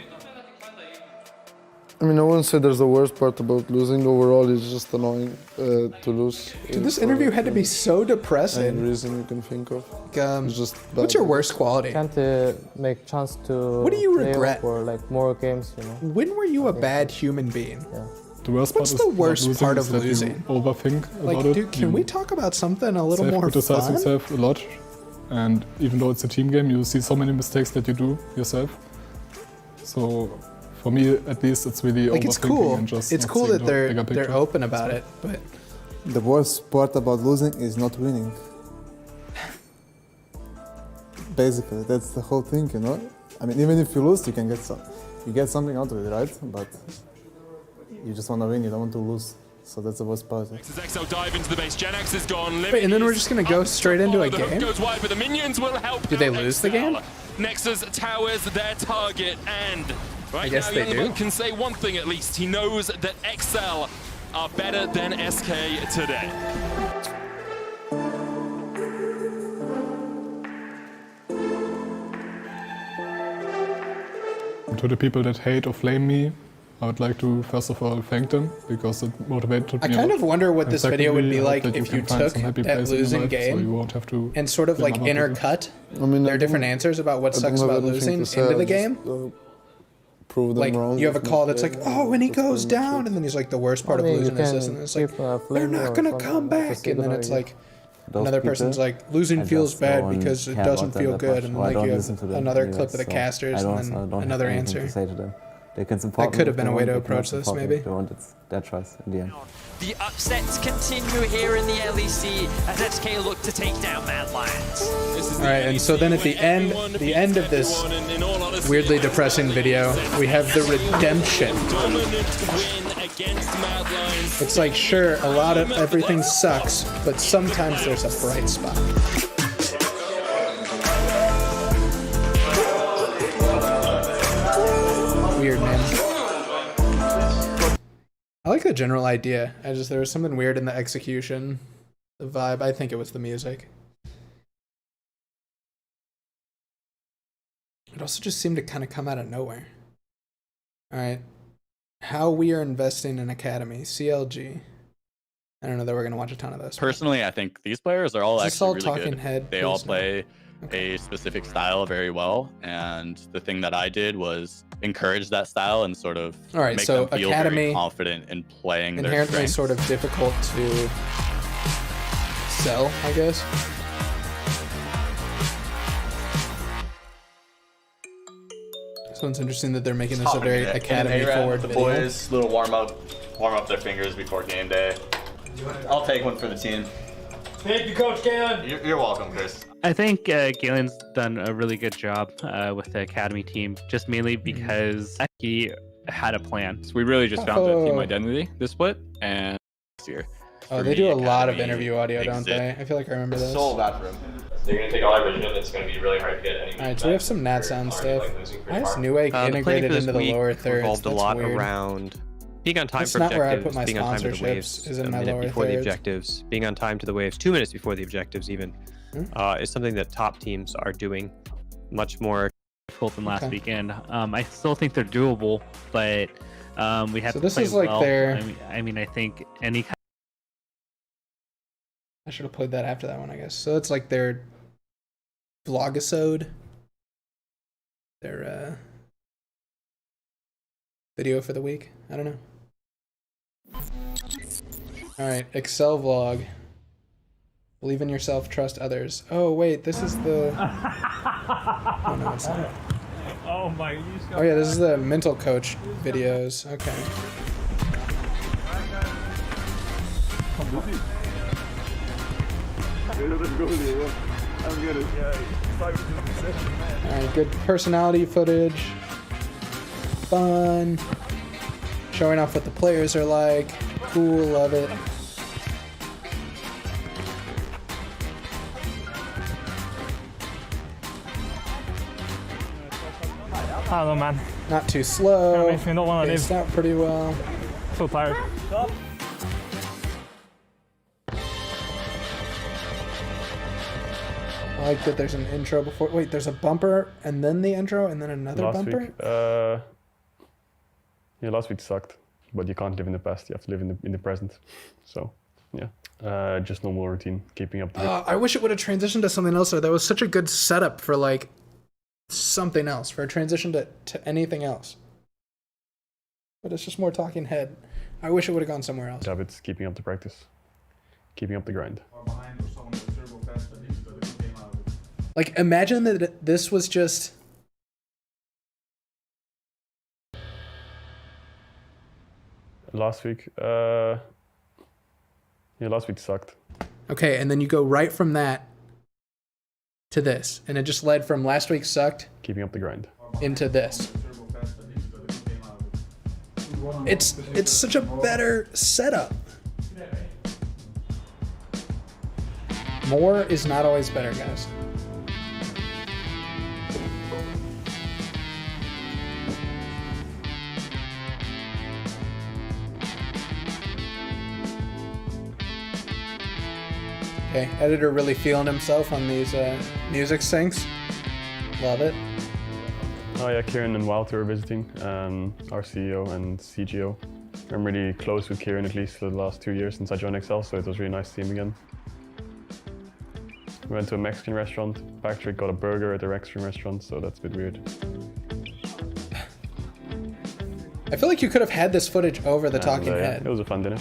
I mean, I wouldn't say there's the worst part about losing. Overall, it's just annoying to lose. Dude, this interview had to be so depressing. Any reason you can think of. It's just what's your worst quality? Can't make chance to. What do you play regret? For like more games, you know. When were you a bad human being? Yeah. The worst What's the worst part of losing? You overthink like, about it. Dude, can we talk about something a little more criticize fun? yourself a lot, and even though it's a team game, you see so many mistakes that you do yourself. So. For me, at least, it's really like it's cool. And just it's cool that they're open about it, but the worst part about losing is not winning. Basically, that's the whole thing, you know. I mean, even if you lose, you can get something out of it, right? But you just want to win. You don't want to lose. So that's the worst part. XL dive into the base. Gen X is gone. Wait, and then we're just gonna go straight into a game? Goes wide, but the minions will help. Did they lose the game? Nexus towers their target, and right I guess now, they do. Young can say one thing at least. He knows that XL are better than SK today. To the people that hate or flame me, I would like to first of all thank them because it motivated me. I kind of wonder what this video would be like if you took that losing game and sort of like intercut their different answers about what sucks about losing into the game. Prove them like wrong. you have a call that's like, oh, when he goes down, and then he's like, the worst part of losing is this, and it's like, they're not gonna come back, and then it's like, another person's like, losing feels bad because it doesn't feel good, and like you have another clip of the casters, and then another answer. They can support That could me have if been they a way want, to they cannot approach this, support me maybe. if they want. It's their choice in the end. The upsets continue here in the LEC as SK look to take down Mad Lions. All right, and so then at the end of this weirdly depressing video, we have the redemption. It's like, sure, a lot of everything sucks, but sometimes there's a bright spot. Weird, man. I like the general idea. There was something weird in the execution, the vibe. I think it was the music. It also just seemed to kind of come out of nowhere. All right. How we are investing in Academy. CLG. I don't know that we're going to watch a ton of this. Personally, I think these players are all Is this actually all really talking good. head, They all please? play a specific style very well, and the thing that I did was encourage that style and sort of All right, make so them feel Academy very confident in playing their Inherently strengths. sort of difficult to sell, I guess. So it's interesting that they're making this a very Academy forward the video. boys, little warm up their fingers before game day. I'll take one for the team. Thank you, Coach Galen. You're welcome, Chris. I think Galen's done a really good job with the academy team, just mainly because he had a plan. So we really just found the team identity this split, and this year. Oh, For they me, do a lot of Academy interview audio, don't they? exist. I feel like I remember this. So bad for him. They're gonna take all our vision. It's gonna be really hard to get any. Alright, so we have some Nat Sound stuff. Why is Newegg integrated into the lower thirds? Revolved a That's lot weird. around being on time That's for not where I objectives, put my being on time to the sponsorships, waves is in a my minute lower before the thirds. objectives, being on time to the waves 2 minutes before the objectives even, is something that top teams are doing much more difficult than last weekend. I still think they're doable, but we have So to this play is like well. their- I mean, I think any kind. I should have played that after that one, I guess. So it's like their vlogisode. Their video for the week. I don't know. Alright, Excel vlog. Believe in yourself, trust others. Oh wait, this is the oh no, it's not. Oh my. Oh yeah, this is the mental coach videos. Okay. Alright, good personality footage. Fun. Showing off what the players are like. Cool, love it. I don't know, man. Not too slow. Makes me not want to Paced leave. out pretty well. So tired. I like that there's an intro before. Wait, there's a bumper and then the intro and then another bumper? Last week sucked, but you can't live in the past. You have to live in the present. So, yeah, just normal routine, keeping up the. I wish it would have transitioned to something else. Though. That was such a good setup for like something else, for a transition to anything else. But it's just more talking head. I wish it would have gone somewhere else. Habits, keeping up the practice, keeping up the grind. Like, imagine that this was just. Last week sucked. Okay, and then you go right from that to this, and it just led from last week sucked. Keeping up the grind. Into this. It's such a better setup. More is not always better, guys. Okay, editor really feeling himself on these music syncs. Love it. Oh yeah, Kieran and Wild were visiting, our CEO and CGO. I'm really close with Kieran at least for the last 2 years since I joined Excel, so it was really nice to see him again. We went to a Mexican restaurant. Patrick got a burger at a Mexican restaurant, so that's a bit weird. I feel like you could have had this footage over the talking yeah, head. it was a fun dinner.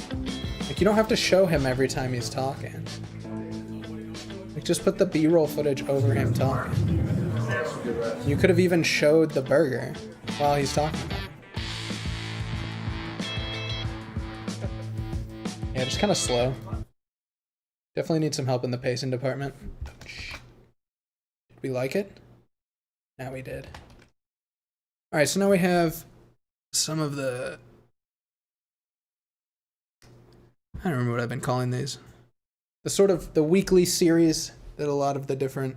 Like, you don't have to show him every time he's talking. Like, just put the B-roll footage over him talking. You could have even showed the burger while he's talking about it. Yeah, just kind of slow. Definitely need some help in the pacing department. Did we like it? Now we did. All right, so now we have some of the... I don't remember what I've been calling these. The sort of the weekly series that a lot of the different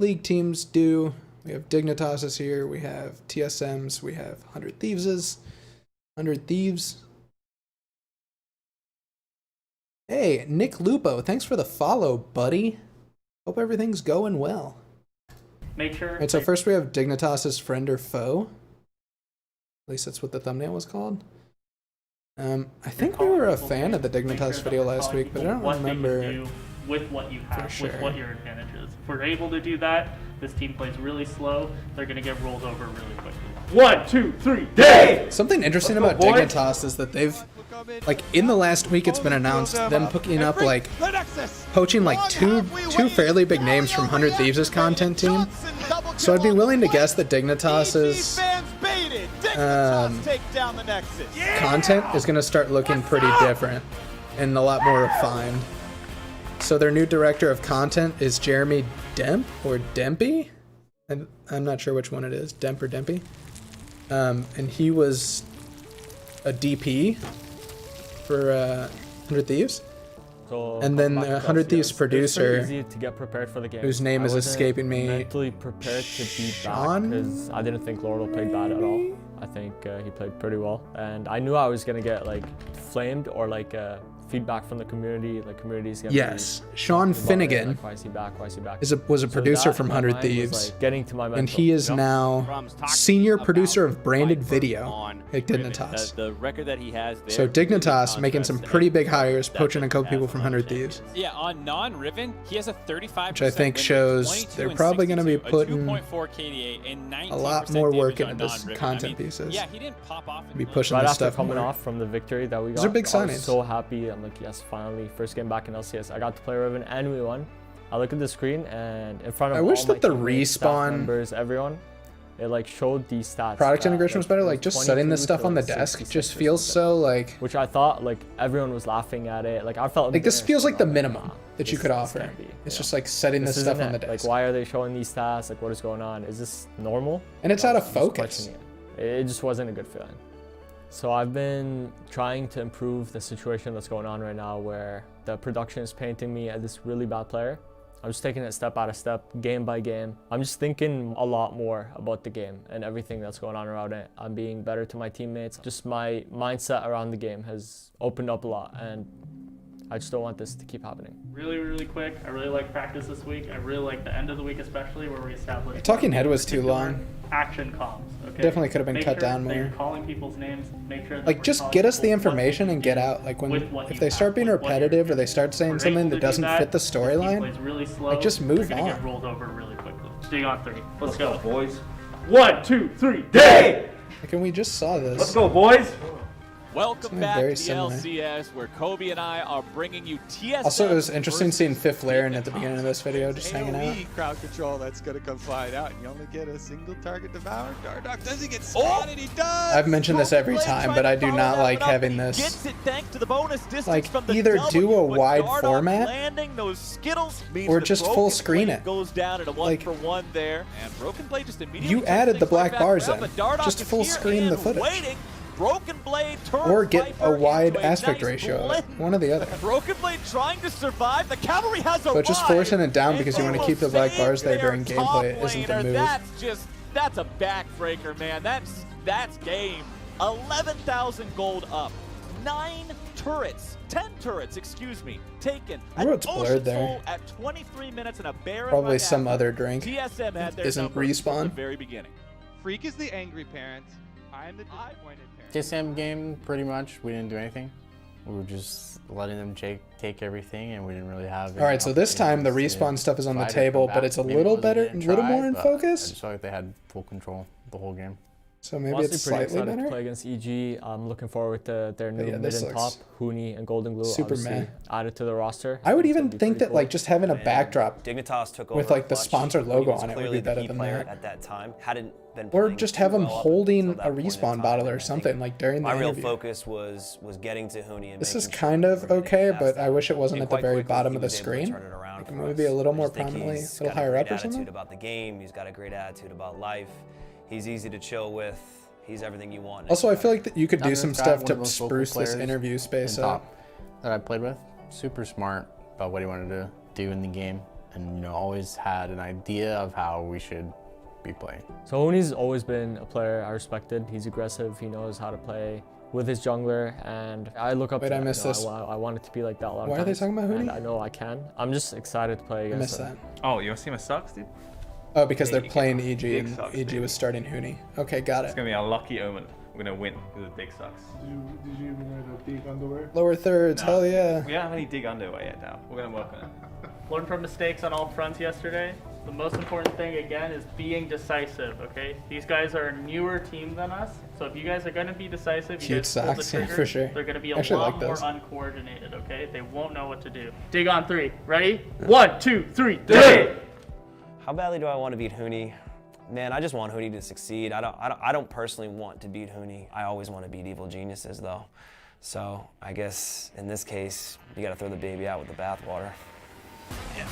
league teams do. We have Dignitas here, we have TSMs, we have 100 Thieves'. 100 Thieves. Hey, Nick Lupo, thanks for the follow, buddy. Hope everything's going well. Make sure. Alright, so first we have Dignitas' friend or foe. At least that's what the thumbnail was called. I think we were a fan of the Dignitas video last week, but I don't remember. With what you have, sure. with what your advantage is. If we're able to do that, this team plays really slow. They're going to get rolled over really quickly. 1, 2, 3, day! Something interesting about Dignitas is that they've, like, in the last week it's been announced, them picking up, like, poaching, like, two fairly big names from 100 Thieves' content team. So I'd be willing to guess that Dignitas' content is going to start looking pretty different and a lot more refined. So their new director of content is Jeremy Demp or Dempy. I'm not sure which one it is, Demp or Dempy. And he was a DP for 100 Thieves. So and then the 100 Thieves producer, easy to get prepared for the game. whose name is escaping me. Mentally prepared to be back because I didn't think Lordle played bad at all. I think he played pretty well, and I knew I was gonna get like flamed or like feedback from the community. Like communities gonna yes, Sean Finnegan like, why is he back? Why is he back? was a producer from 100 Thieves, and he is now senior producer of branded video at Dignitas. The record that he has there. So Dignitas making some pretty big hires, poaching a couple people from 100 Thieves. Yeah, on non-Riven, he has a 35%, which I think shows they're probably going to be putting a lot more work into this content pieces. Yeah, he didn't pop off. Be pushing right this after stuff coming more. off from the victory that we got. These are big signings. I was so happy. I'm like, yes, finally, first game back in LCS. I got to play Riven and we won. I look at the screen and in front of I wish all that my the teammates, staff respawn members, everyone, it like showed these stats. Product integration was better. Like just setting this stuff on the desk just feels so like. Which I thought like everyone was laughing at it. Like I felt like this feels like the minimum that you could offer. It's just like setting this stuff on the desk. Like why are they showing these stats? Like what is going on? Is this normal? And it's out of focus. It just wasn't a good feeling. So I've been trying to improve the situation that's going on right now where the production is painting me as this really bad player. I'm just taking it step by step, game by game. I'm just thinking a lot more about the game and everything that's going on around it. I'm being better to my teammates. Just my mindset around the game has opened up a lot and I just don't want this to keep happening. Really, really quick. I really like practice this week. I really like the end of the week especially where we established... The talking head was too long. Action comms, okay? Definitely could have been cut down more. You're calling people's names. Make sure that like just get us the information and get out. Like when if they start being repetitive or they start saying something that doesn't fit the storyline, really slow, like just move on. Get rolled over really quickly. Dig on 3. Let's go, boys. 1, 2, 3, day! Like, and we just saw this. Let's go, boys. Welcome back to the LCS, where Kobe and I are bringing you TSM. Also, it was interesting seeing Fifth Laren at the beginning of this video, just hanging out. Crowd control that's gonna come flying out, and you only get a single target devour. Dardoch doesn't get spotted. He does. I've mentioned this every time, but I do not like having this. Gets it thanks to the bonus distance like from the either do a wide Dardoch format landing those Skittles or just full screen it. Goes down at a 1-for-1 there, and Broken Blade just immediately. You added the black bars in. Just full screen the footage. Broken Blade or get a wide aspect ratio of it. One or the other. Broken Blade trying to survive. The cavalry has but just forcing it down because you want to keep the black bars there during gameplay isn't the move. That's a backbreaker, man. That's game. 11,000 gold up. 9 turrets. 10 turrets, excuse me. Taken. I wrote blurred there. At 23 minutes and a Baron. Probably some other drink. TSM had their isn't respawn. From the very beginning. Freak is the angry parent. I am the disappointed parent. TSM game, pretty much, we didn't do anything. We were just letting them take everything, and we didn't really have. All right, so this time the respawn stuff is on the table, but it's a little better, a little more in focus. I just felt like they had full control the whole game. So maybe Honestly, it's pretty slightly excited to better. play against EG. I'm looking forward to their new yeah, mid this and top, looks Huni and Golden Glue. super obviously meh. added to the roster. I would It's gonna even be think pretty that cool. like just having a backdrop Dignitas took with over like the clutch. sponsored He logo was on it would clearly be the better key than player that. at that time. Hadn't been Or playing just too have him well up holding until that a point in respawn time, bottle or and I something think like during the my real interview. focus was getting to Huni and This is making kind of okay, but I wish it wasn't And at the quite very quickly, bottom he of the was able to screen. turn it around Like for maybe us. a little I more just think prominently, a he's little got higher great up or attitude something. about the game. He's got a great attitude about life. He's easy to chill with. He's everything you want. Also, I feel like that you could do Dunner's some got stuff one to of those vocal spruce this players interview space in up. top that I played with. Super smart about what he wanted to do in the game, and always had an idea of how we should be playing. So Huni's always been a player I respected. He's aggressive. He knows how to play with his jungler, and I look up Wait, to I him. missed this. I want it to be like that a lot of Why are they times, talking about Huni? and I know I can. I'm just excited to play I against missed him. that. Oh, you want to see my sucks, dude? Oh, because they're Yeah, playing big EG and sucks, EG dude. was starting Huni. Okay, got It's it. gonna be a lucky omen. We're gonna win with the big sucks. Did you even wear the big underwear? Lower thirds, No. hell yeah. We don't have any dig underwear yet now. We're gonna work on it. Learn from mistakes on all fronts yesterday. The most important thing again is being decisive, okay? These guys are a newer team than us, so if you guys are gonna be decisive, you Cute guys pull the socks, yeah, trigger, for sure. they're gonna be a Actually, I lot like more those. uncoordinated, okay? They won't know what to do. Dig on 3. Ready? 1, 2, 3, dig! How badly do I want to beat Huni? Man, I just want Huni to succeed. I don't personally want to beat Huni. I always want to beat Evil Geniuses, though. So I guess in this case, you got to throw the baby out with the bathwater.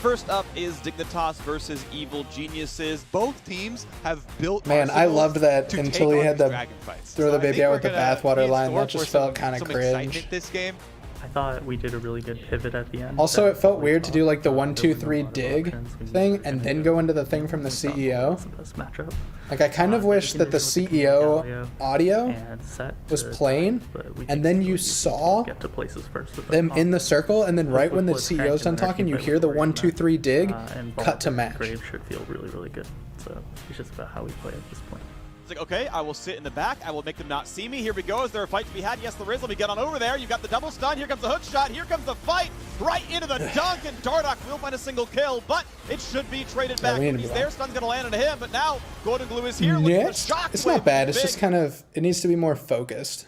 First up is Dignitas versus Evil Geniuses. Both teams have built. Man, I arsenals loved that to until take he on had these the dragon fights. throw the So I baby think out we're with the gonna bathwater be in line. store That just for felt kind of some cringe. excitement this game. I thought we did a really good pivot at the end. Also, that it felt really weird to do like the taught, 1, 2, there was 3 a lot of dig options. We thing just and kinda then go into the thing from the thought CEO. was the best matchup. Like I kind of wish that the CEO audio And set was to playing, time, but we and can then still you use it to saw get to places first with them the in the circle, and then right when the with CEO's done Hank and talking, you their hear the team 1, 2, 3 dig, and cut to Ball match. Graves should feel really, really good. So it's just about how we play at this point. It's like, okay, I will sit in the back. I will make them not see me. Here we go. Is there a fight to be had? Yes, there is. Let me get on over there. You've got the double stun. Here comes the hook shot. Here comes the fight. Right into the dunk, and Dardoch will find a single kill, but it should be traded back. we need to He's move there. on. Stun's going to land into him, but now Golden Glue is here. Looking for Next, Shockwave. it's not bad. It's Big. just kind of, it needs to be more focused.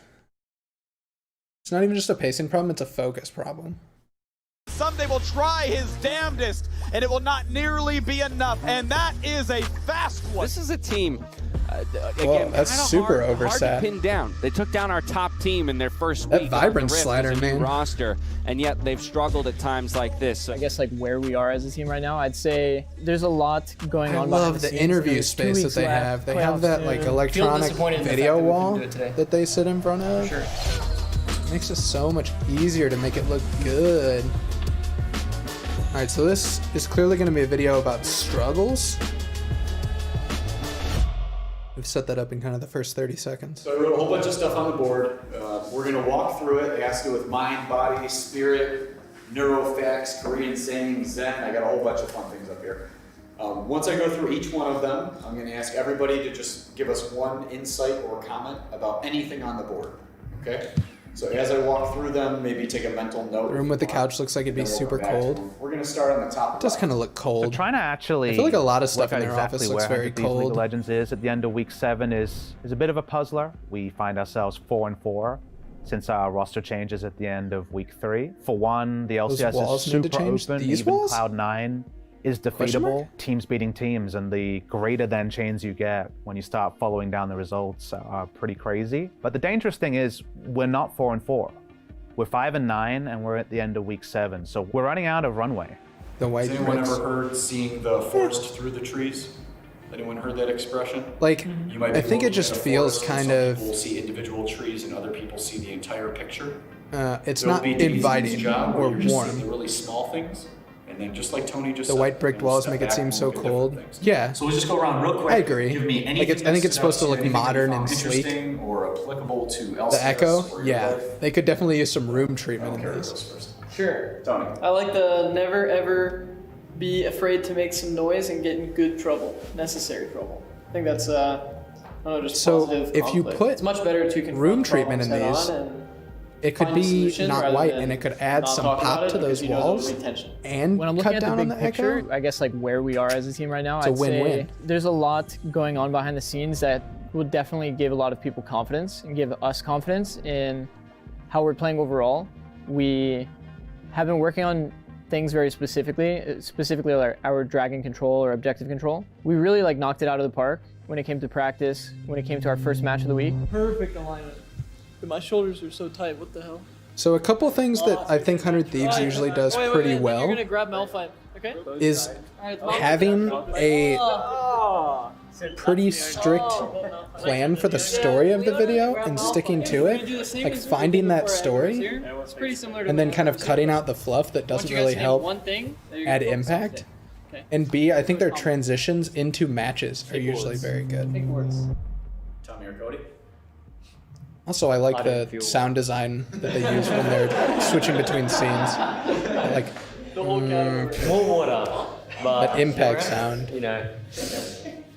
It's not even just a pacing problem, it's a focus problem. Someday will try his damnedest, and it will not nearly be enough, and that is a fast one. This is a team, Whoa, again, that's kinda super hard oversat. to pin down. They took down our top team in their first That week on Vibrant the Rift slider, as a new man. roster, and yet they've struggled at times like this. I guess like where we are as a team right now, I'd say there's a lot going I on behind love the the scenes. interview There's 2 space that weeks they left, have. They have playoffs that soon. like Feel electronic disappointed in the video fact that we wall couldn't do it today. that they sit in front of. Sure. Makes it so much easier to make it look good. Alright, so this is clearly going to be a video about struggles. We've set that up in kind of the first 30 seconds. So I wrote a whole bunch of stuff on the board. We're going to walk through it. It has to do with mind, body, spirit, neurofacts, Korean saying, Zen. I got a whole bunch of fun things up here. Once I go through each one of them, I'm going to ask everybody to just give us one insight or comment about anything on the board. Okay? So as I walk through them, maybe take a mental note. The room with the couch looks like it'd be Then we'll super come back to cold. them. We're going to start on the top. It does kind of look cold. So trying to actually I feel like a lot of stuff work in out their office exactly looks where very 100 Thieves League cold. of Legends is at the end of week 7 is a bit of a puzzler. We find ourselves 4-4 since our roster changes at the end of week 3. For one, the Those LCS walls is need to super change? open. These Even walls? Cloud9 is Question mark? defeatable. Teams beating teams, and the greater than chains you get when you start following down the results are pretty crazy. But the dangerous thing is we're not 4-4. We're 5-9, and we're at the end of week 7, so we're running out of runway. The white Has anyone bricks. ever heard seeing the forest through the trees? Anyone heard that expression? Like, You might be I think it looking just at a feels forest and kind some of, people see individual trees and other people see the entire picture. it's There'll not be days in this inviting job where or you're just seeing warm. the really small things, and then just like Tony just The said, white brick you'll walls step make it back seem and so look at different cold. things. Yeah. So we'll just go around real quick. I agree. Give me anything I think that it's supposed to stood out look you, anything modern you and found sleek. interesting or applicable to LCS The echo, or your yeah. life. They could definitely use some room treatment in this. First. Sure. Tony. I like the never ever be afraid to make some noise and get in good trouble, necessary trouble. I think that's I don't know, just So positive if you conflict. put it's much better to confront room treatment in problems these, head on and it could find a be solution not rather white, than and it could add not some talk about pop it to because those you know there'll walls be tension. and When I'm looking cut at the down on big the picture, echo. I guess like where we are as a team right now, It's a I'd say win-win. there's a lot going on behind the scenes that will definitely give a lot of people confidence and give us confidence in how we're playing overall. We have been working on things very specifically our dragon control or objective control. We really like knocked it out of the park when it came to practice, when it came to our first match of the week. Perfect alignment. My shoulders are so tight, what the hell? So a couple things that I think 100 Thieves usually does pretty well You're gonna grab Malphite, okay? is having a pretty strict plan for the story of the video and sticking to it, like finding that story and then kind of cutting out the fluff that doesn't really help add impact. And B, I think their transitions into matches are usually very good. Tommy or Cody? Also, I like the sound design that they use when they're switching between scenes. Like, more water, but that impact sound. You know,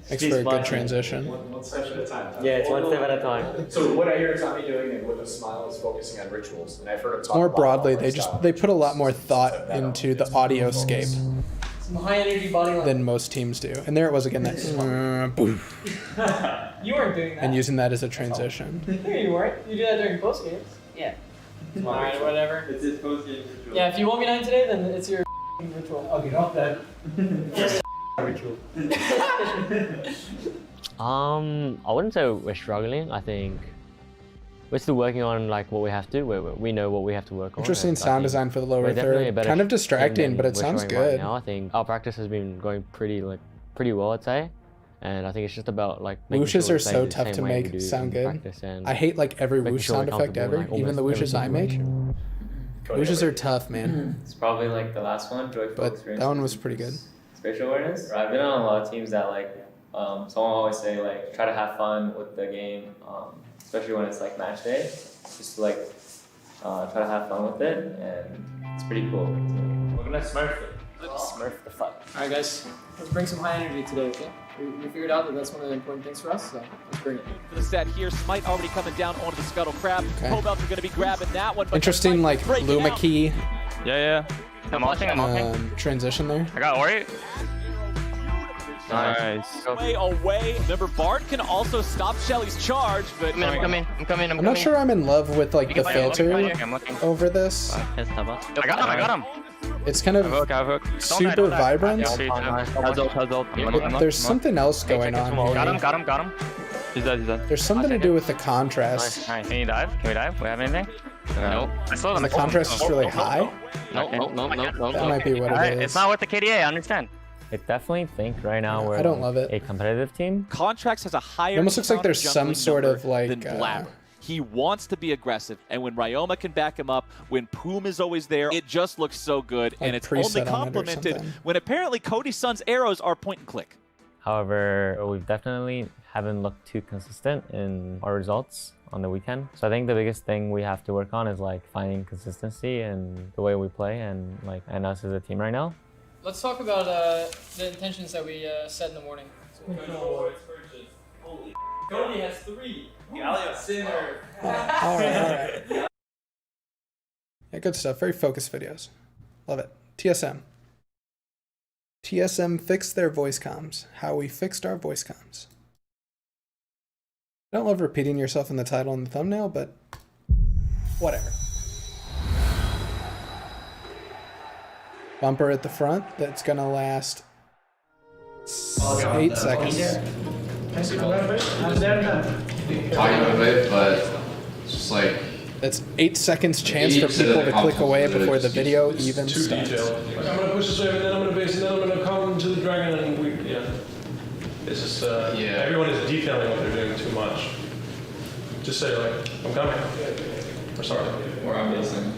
makes for a good transition. One step at a time. Yeah, it's one step at a time. So what I hear Tommy doing and with a smile is focusing on rituals. And I've heard him talk More about broadly, all that stuff. they put a lot more thought into the audio scape Some high energy body language. than most teams do. And there it was again, that boom, You weren't doing that. and using that as a transition. Yeah, you weren't. You do that during post games. Yeah. Alright, whatever. It's his post-game ritual. Yeah, if you want me 9 today, then it's your ritual. Okay, not that. ritual. I wouldn't say we're struggling. I think we're still working on like what we have to. We know what we have to work on. Interesting sound design for the lower third. Kind of distracting, but it sounds good. Right now, I think our practice has been going pretty well, I'd say. And I think it's just about like whooshes are so tough to make sound good. I hate like every whoosh sound effect ever, even the whooshes I make. Whooshes are tough, man. It's probably like the last one, joyful But experience. that one was pretty good. Spatial awareness. I've been on a lot of teams that like, someone always say like, try to have fun with the game, especially when it's like match day. Just like, try to have fun with it, and it's pretty cool. We're gonna smurf it. Smurf the fuck. Alright guys, let's bring some high energy today, okay? We figured out that that's one of the important things for us, so let's bring it. For the set here, Smite already coming down onto the Scuttle Crab. Okay. Cobalt are going to be grabbing that one. But Interesting, like Luma key. Yeah. I'm watching. Transition there. I got Ori. Nice. Way away. Remember, Bard can also stop Shelly's charge, but I'm coming. I'm not sure I'm in love with like the filter over this. I got him. It's kind of super vibrant. But there's something else going on here. Got him. He's dead. There's something to do with the contrast. Nice. Can you dive? Can we dive? We have anything? No. I saw them. The contrast is really high. No. That might be what it is. It's not with the KDA, I understand. I definitely think right now we're I don't love it. a competitive team. Contracts has a higher. It almost looks like there's some sort of like than Blabber. He wants to be aggressive, and when Ryoma can back him up, when Poom is always there, it just looks so good, and it's only complemented when apparently Cody Sun's arrows are point and click. However, we definitely haven't looked too consistent in our results on the weekend. So I think the biggest thing we have to work on is like finding consistency in the way we play and us as a team right now. Let's talk about the intentions that we set in the morning. Cody has 3. Sinner. All right. Yeah, good stuff. Very focused videos. Love it. TSM. TSM fixed their voice comms. How we fixed our voice comms. I don't love repeating yourself in the title and the thumbnail, but whatever. Bumper at the front that's gonna last 8 seconds. Talking about it, but it's just like that's 8 seconds chance for people to click away before the video even starts. I'm gonna push this way, and then I'm gonna base, and then I'm gonna come to the dragon, and it's just everyone is detailing what they're doing too much. Just say like, I'm coming. Or sorry. Or I'm basing.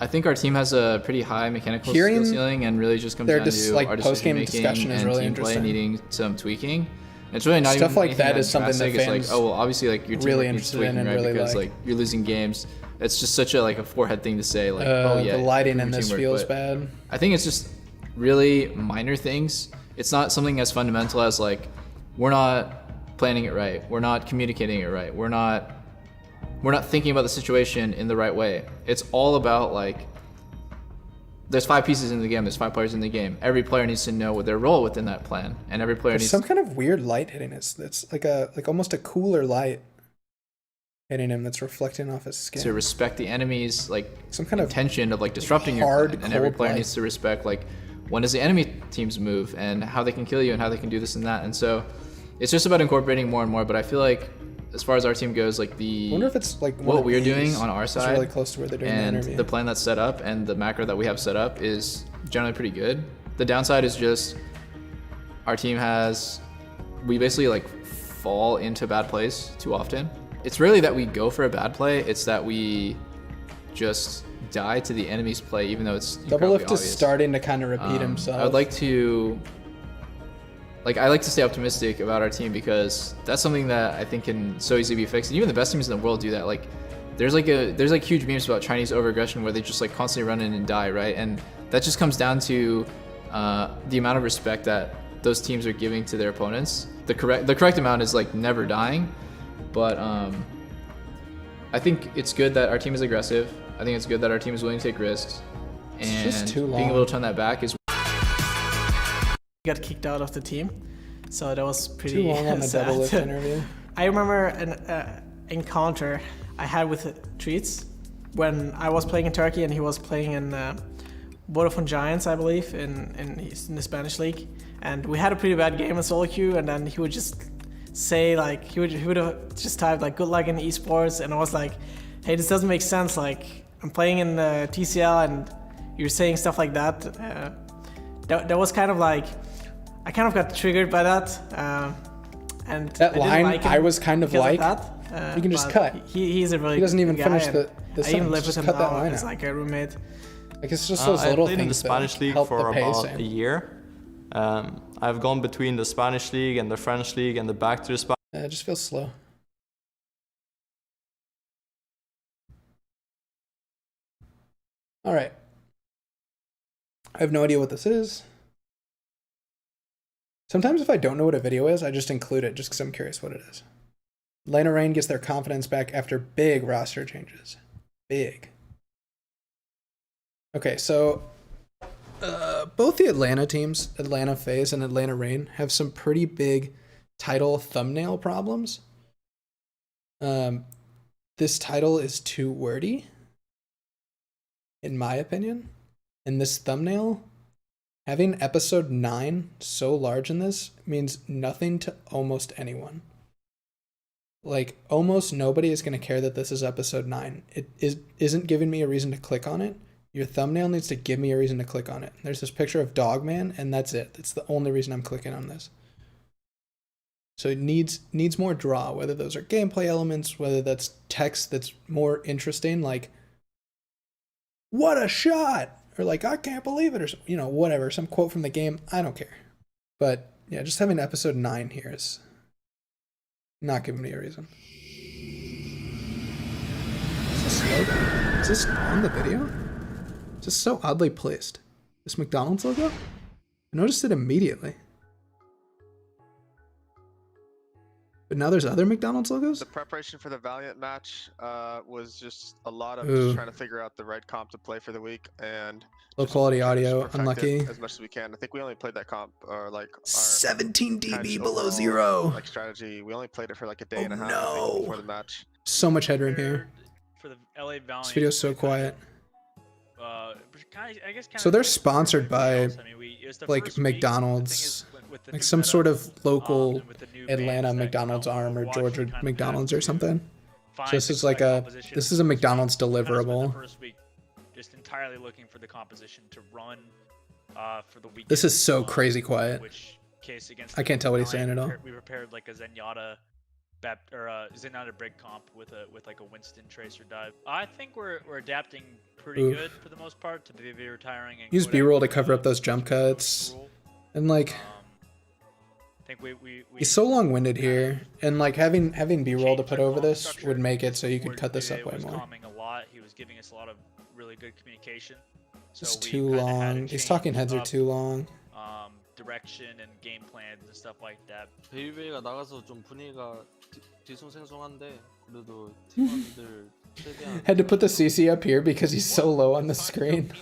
I think our team has a pretty high mechanical skill ceiling, and really just comes down to our decision making and really team play needing some tweaking. It's really not stuff even like that is something that fans fans like, oh well, obviously like your team really needs interested tweaking, in and right? really Because like you're losing games. It's just such a forehead thing to say, like oh yeah. The lighting in your this teamwork, feels but bad. I think it's just really minor things. It's not something as fundamental as like we're not planning it right, we're not communicating it right, we're not thinking about the situation in the right way. It's all about like there's 5 pieces in the game. There's 5 players in the game. Every player needs to know what their role within that plan, and every player There's needs some kind of weird light hitting us. That's like almost a cooler light hitting him that's reflecting off his skin. to respect the enemy's like some kind of intention of like disrupting your hard, plan, and every cold player light. needs to respect like when does the enemy teams move and how they can kill you and how they can do this and that. And so it's just about incorporating more and more. But I feel like as far as our team goes, like I wonder if it's like what we're doing on our side really close to where they're doing the and interview. the plan that's set up and the macro that we have set up is generally pretty good. The downside is just our team we basically like fall into bad plays too often. It's rarely that we go for a bad play, it's that we just die to the enemy's play, even though it's Double incredibly lift is obvious. starting to kind of repeat himself. I would like to stay optimistic about our team because that's something that I think can so easily be fixed. And even the best teams in the world do that. Like there's huge memes about Chinese over-aggression where they just like constantly run in and die, right? And that just comes down to the amount of respect that those teams are giving to their opponents. The correct amount is like never dying, but I think it's good that our team is aggressive. I think it's good that our team is willing to take risks, and just too long. being able to turn that back is. Got kicked out of the team, so that was pretty Too long on the sad. double lift interview. I remember an encounter I had with Treats when I was playing in Turkey and he was playing in Vodafone Giants, I believe, in the Spanish league, and we had a pretty bad game in solo queue, and then he would just say like he would have just typed like good luck in esports, and I was like, hey, this doesn't make sense. Like I'm playing in TCL and you're saying stuff like that. That was kind of like I kind of got triggered by that, and that I line like him I was kind of because like that, you can just but cut. He's a really he doesn't good even guy, finish and the I even sentence. live with Just him cut that now line as out. like a roommate. Like it's just those little I played in the things that Spanish league help for the pace about in. a year. I've gone between the Spanish league and the French league and then back to the Spanish. It just feels slow. All right. I have no idea what this is. Sometimes if I don't know what a video is, I just include it just because I'm curious what it is. Atlanta Reign gets their confidence back after big roster changes. Big. Okay, so both the Atlanta teams, Atlanta FaZe and Atlanta Reign, have some pretty big title thumbnail problems. This title is too wordy, in my opinion. And this thumbnail, having episode 9 so large in this means nothing to almost anyone. Like, almost nobody is going to care that this is episode 9. It isn't giving me a reason to click on it. Your thumbnail needs to give me a reason to click on it. There's this picture of Dogman, and that's it. That's the only reason I'm clicking on this. So it needs more draw, whether those are gameplay elements, whether that's text that's more interesting, like, what a shot! Or like, I can't believe it, or whatever, some quote from the game. I don't care. But yeah, just having episode 9 here is not giving me a reason. Is this logo? Is this on the video? It's just so oddly placed. This McDonald's logo? I noticed it immediately. But now there's other McDonald's logos? The preparation for the Valiant match was just a lot of Ooh. just trying to figure out the right comp to play for the week and Low quality audio, perfect it unlucky. as much as we can. I think we only played that comp or like our 17 kind of dB just below overall, zero. Like strategy. We only played it for like a day and a half I no. think, before the match. So much headroom here. For the LA Valiant. This video's so quiet. I guess So they're sponsored by like McDonald's, like some sort of local Atlanta McDonald's arm or Georgia McDonald's or something. So this is like a McDonald's deliverable. Just entirely looking for the composition to run for the weekend. This is so crazy quiet. Which case against I can't tell what he's saying at all. We prepared like a Zenyatta Zenyatta Brig comp with like a Winston Tracer dive. I think we're adapting pretty Oof. good for the most part to be retiring. And Use B-roll to cover up those jump cuts. And like, I think we he's so long-winded here, and like having B-roll to put over this would make it so you could cut this up way more. Calming a lot. He was giving us a lot of really good communication. It's too long. These talking heads are too long. Direction and game plans and stuff like that. 베이베이가 나가서 좀 분위기가 뒤숭생숭한데 그래도 팀원들 Had to put the CC up here because he's so low on the screen.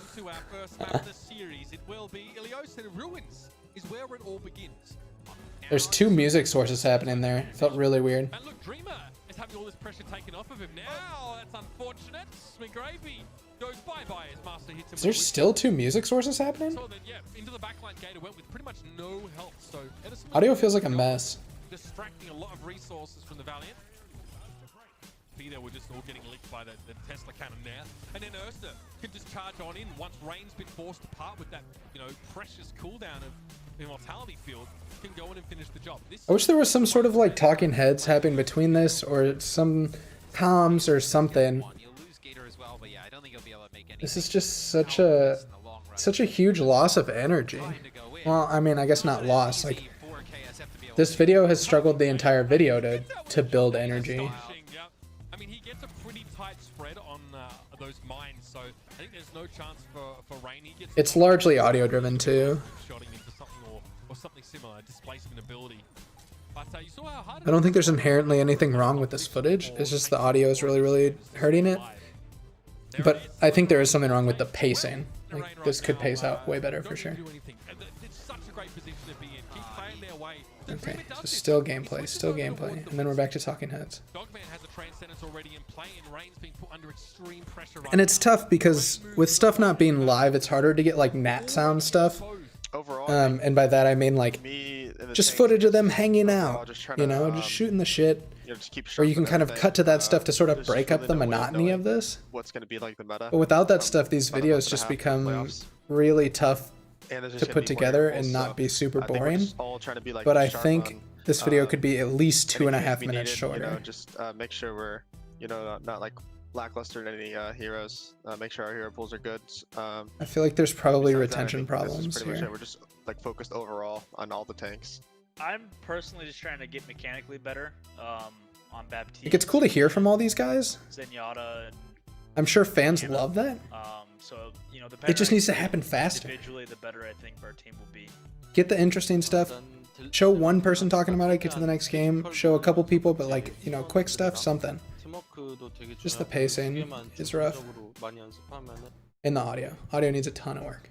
There's two music sources happening there. Felt really weird. And look, Dreamer is having all this pressure taken off of him now. That's unfortunate. McGravy goes bye-bye as Master hits him. Is there still two music sources happening? So then, yeah, into the backline Gator went with pretty much no help. So Edison Audio feels like a mess. distracting a lot of resources from the Valiant. Peter were just all getting licked by the Tesla cannon there. And then Ursa can just charge on in once Rain's been forced apart with that, you know, precious cooldown of Immortality Field, can go in and finish the job. I wish there was some sort of like talking heads happening between this or some comms or something. This is just such a huge loss of energy. Well, I mean, I guess not loss. Like this video has struggled the entire video to build energy. I mean, he gets a pretty tight spread on those mines, so I think there's no chance for Rain. He gets It's largely audio driven too. shotting into something or something similar, displacement ability. But you saw how hard I don't think there's inherently anything wrong with this footage. It's just the audio is really, really hurting it. But I think there is something wrong with the pacing. Like, this could pace out way better for sure. it's such a great position to be in. Keep playing their way. Okay, so still gameplay, and then we're back to talking heads. Dogman has a transcendence already in play, and Rain's being put under extreme pressure right And it's tough because with stuff not being live, it's harder to get like nat sound stuff. And by that I mean like just footage of them hanging out, you know, just shooting the shit. Or you can kind of cut to that stuff to sort of break up the monotony of this. What's going to be like the meta? But without that stuff, these videos just become really tough to put together and not be super boring. But I think this video could be at least 2.5 minutes shorter. You know, just make sure we're, you know, not like lackluster in any heroes. Make sure our hero pools are good. I feel like there's probably retention problems here. We're just like focused overall on all the tanks. I'm personally just trying to get mechanically better on Baptiste. Like, it's cool to hear from all these guys. Zenyatta. I'm sure fans love that. So you know, the It just needs to happen faster. Individually, the better I think our team will be. Get the interesting stuff. Show one person talking about it, get to the next game. Show a couple people, but like, you know, quick stuff, something. Just the pacing is rough. And the audio. Audio needs a ton of work.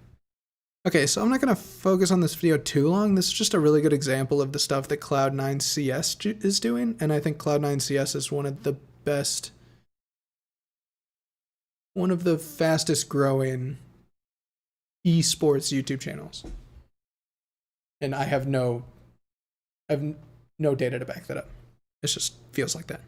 Okay, so I'm not going to focus on this video too long. This is just a really good example of the stuff that Cloud9 CS is doing, and I think Cloud9 CS is one of the best, one of the fastest growing esports YouTube channels. And I have no data to back that up. It just feels like that.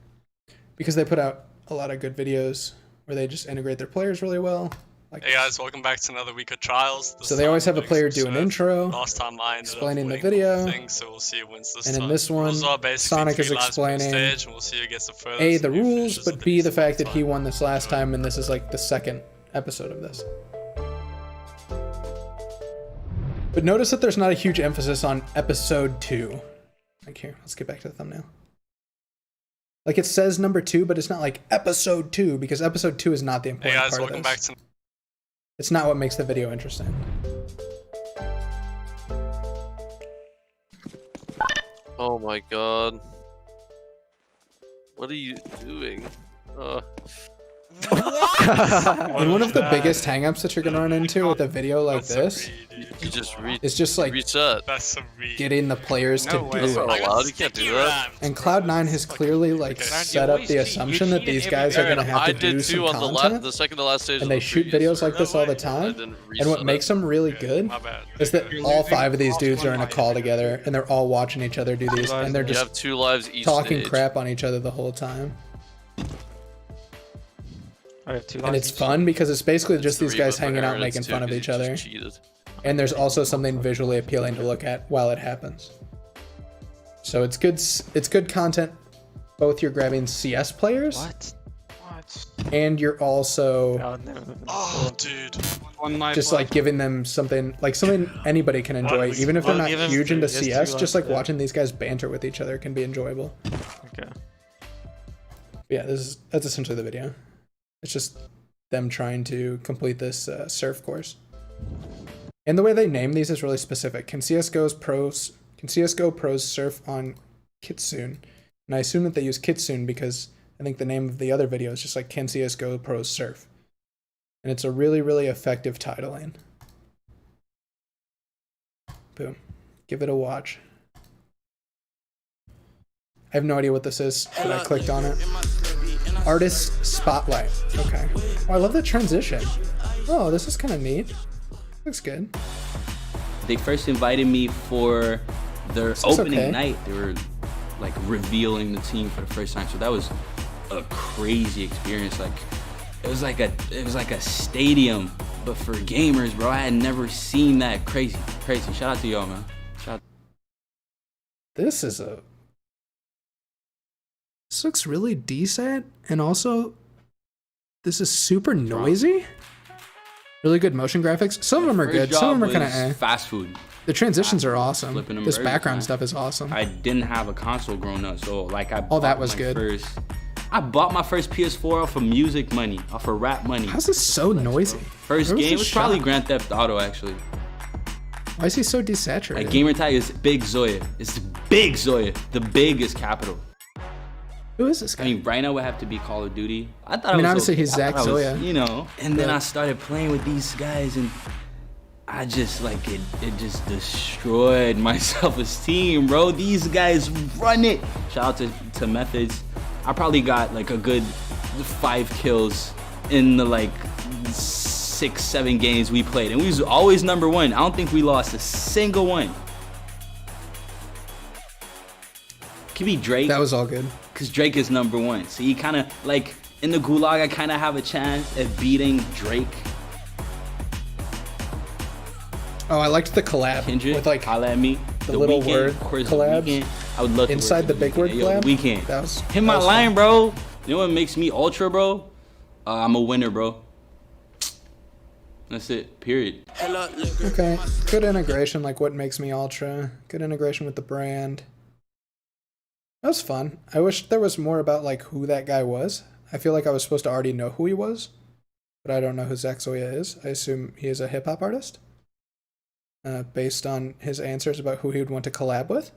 Because they put out a lot of good videos where they just integrate their players really well. Like, hey guys, welcome back to another week of trials. So they always have a player do an intro, last time I explaining the video, so we'll see who wins this and time. in this one, Sonic is explaining stage, and we'll see who gets the furthest A, the rules, but B, the fact that he won this last time, and this is like the second episode of this. But notice that there's not a huge emphasis on episode 2. Like here, let's get back to the thumbnail. Like it says number 2, but it's not like episode 2, because episode 2 is not the important hey guys, part welcome of back this. to It's not what makes the video interesting. Oh my god. What are you doing? And one of the biggest hangups that you're gonna run into with a video like this You just is just like getting the players to do That's not allowed. You it. can't do that. And Cloud9 has clearly like set up the assumption that these guys are gonna have to do some content, the second to last stage. and they shoot videos like this all the time. And what makes them really good is that all 5 of these dudes are in a call together, and they're all watching each other do these, and they're You have just 2 lives each talking stage. crap on each other the whole time. I have 2 And it's fun because it's basically just these guys hanging out making fun of each other. And there's also something visually appealing to look at while it happens. So it's good content. Both you're grabbing CS players. What? And you're also just like giving them something anybody can enjoy, even if they're not huge into CS. Just like watching these guys banter with each other can be enjoyable. Okay. Yeah, that's essentially the video. It's just them trying to complete this surf course. And the way they name these is really specific. Can CSGO pros surf on Kitsune? And I assume that they use Kitsune because I think the name of the other video is just like Can CSGO Pros Surf. And it's a really, really effective tidal lane. Boom. Give it a watch. I have no idea what this is, but I clicked on it. Artist Spotlight. Okay. Oh, I love the transition. Oh, this is kind of neat. Looks good. They first invited me for their opening night. They were like revealing the team for the first time. So that was a crazy experience. Like it was like a stadium, but for gamers, bro. I had never seen that. Crazy. Shout out to y'all, man. This looks really decent, and also this is super noisy. Really good motion graphics. Some of them are good. Some of them are kind of eh. Fast food. The transitions are awesome. This background stuff is awesome. I didn't have a console growing up, so like that was good. I bought my first PS4 off of music money, off of rap money. How's this so noisy? First game was probably Grand Theft Auto, actually. Why is he so desaturated? My gamer tag is Big Zoya. It's Big Zoya. The big is capital. Who is this guy? I mean, right now would have to be Call of Duty. I mean, obviously he's Zach Zoya. You know, and then I started playing with these guys, and I just like it just destroyed my self-esteem, bro. These guys run it. Shout out to Methods. I probably got like a good 5 kills in the like 6-7 games we played, and we was always number 1. I don't think we lost a single one. Could be Drake. That was all good. Because Drake is number 1. So you kind of, like, in the Gulag, I kind of have a chance at beating Drake. Oh, I liked the collab. Kendrick, with, like, holla at me. The little Weeknd, word of course, collabs. The Weeknd. I would love to Inside the big word collab? Weeknd. That was, hit my line, bro. You know what makes me ultra, bro? I'm a winner, bro. That's it, period. Okay, good integration, like what makes me ultra. Good integration with the brand. That was fun. I wish there was more about like who that guy was. I feel like I was supposed to already know who he was, but I don't know who Zach Zoya is. I assume he is a hip hop artist, based on his answers about who he would want to collab with,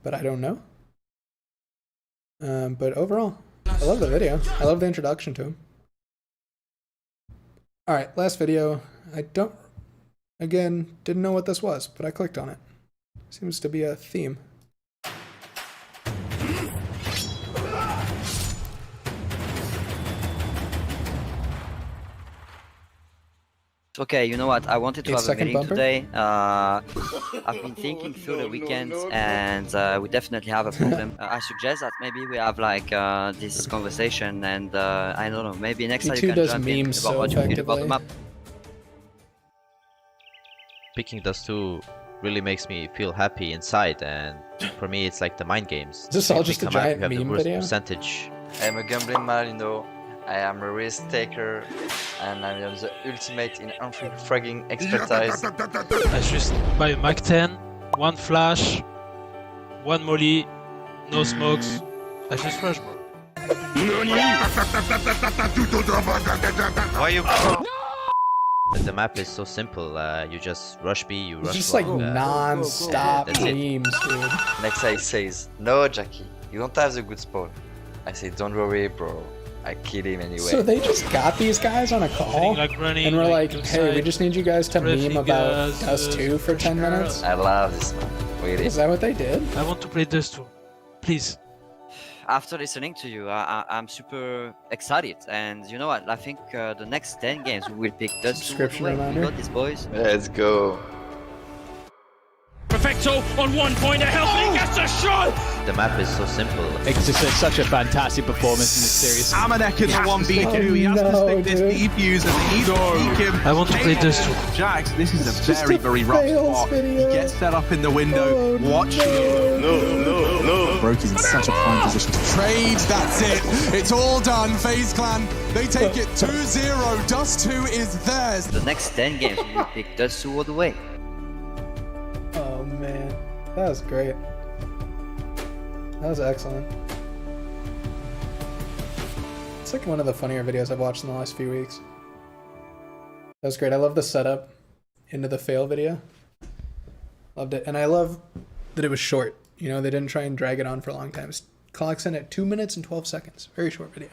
but I don't know. But overall, I love the video. I love the introduction to him. All right, last video. I didn't know what this was, but I clicked on it. Seems to be a theme. Okay, you know what? I wanted to have a meeting bumper? today. I've been thinking through the weekend, and we definitely have a problem. I suggest that maybe we have like this conversation, and I don't know, maybe next time you can jump in about what you feel about the map. Picking those two really makes me feel happy inside, and for me it's like the mind games. Is this all just a giant meme video? Percentage. I am a gambling Marino. I am a risk taker, and I am the ultimate in fragging expertise. I just buy a Mac 10, 1 flash, 1 molly, no smokes. I just rush, bro. Why you? The map is so simple. You just rush B, you rush. It's just like non-stop that's it. memes, dude. Next I says, no Jackie, you don't have the good spawn. I say, don't worry bro, I kill him anyway. So they just got these guys on a call, and we're like, hey, we just need you guys to meme about Dust 2 for 10 minutes? I love this man, really. Is that what they did? I want to play Dust 2, please. After listening to you, I'm super excited, and you know what? I think the next 10 games we will pick Dust 2. Subscription reminder. We got these boys. Let's go. Perfecto on 1 point, helping gets a shot! The map is so simple. It's just such a fantastic performance in this series. Amanek is the 1v2. He has to stick this defuse and he needs to peek him. I want to play Dust 2. Jax, this is a very, very rough spot. He gets set up in the window. Watch it. No. Broky's in such a prime position. Trade, that's it. It's all done. FaZe Clan, they take it 2-0. Dust 2 is theirs. The next 10 games we will pick Dust 2 all the way. Oh man, that was great. That was excellent. It's like one of the funnier videos I've watched in the last few weeks. That was great. I love the setup into the fail video. Loved it. And I love that it was short. You know, they didn't try and drag it on for a long time. It's Clocks in at 2 minutes and 12 seconds. Very short video.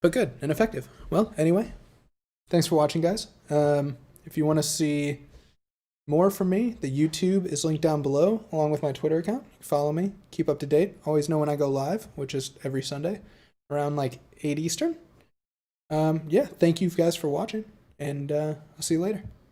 But good and effective. Well, anyway, thanks for watching, guys. If you want to see more from me, the YouTube is linked down below, along with my Twitter account. Follow me, keep up to date. Always know when I go live, which is every Sunday, around like 8 Eastern. Yeah, thank you guys for watching, and I'll see you later.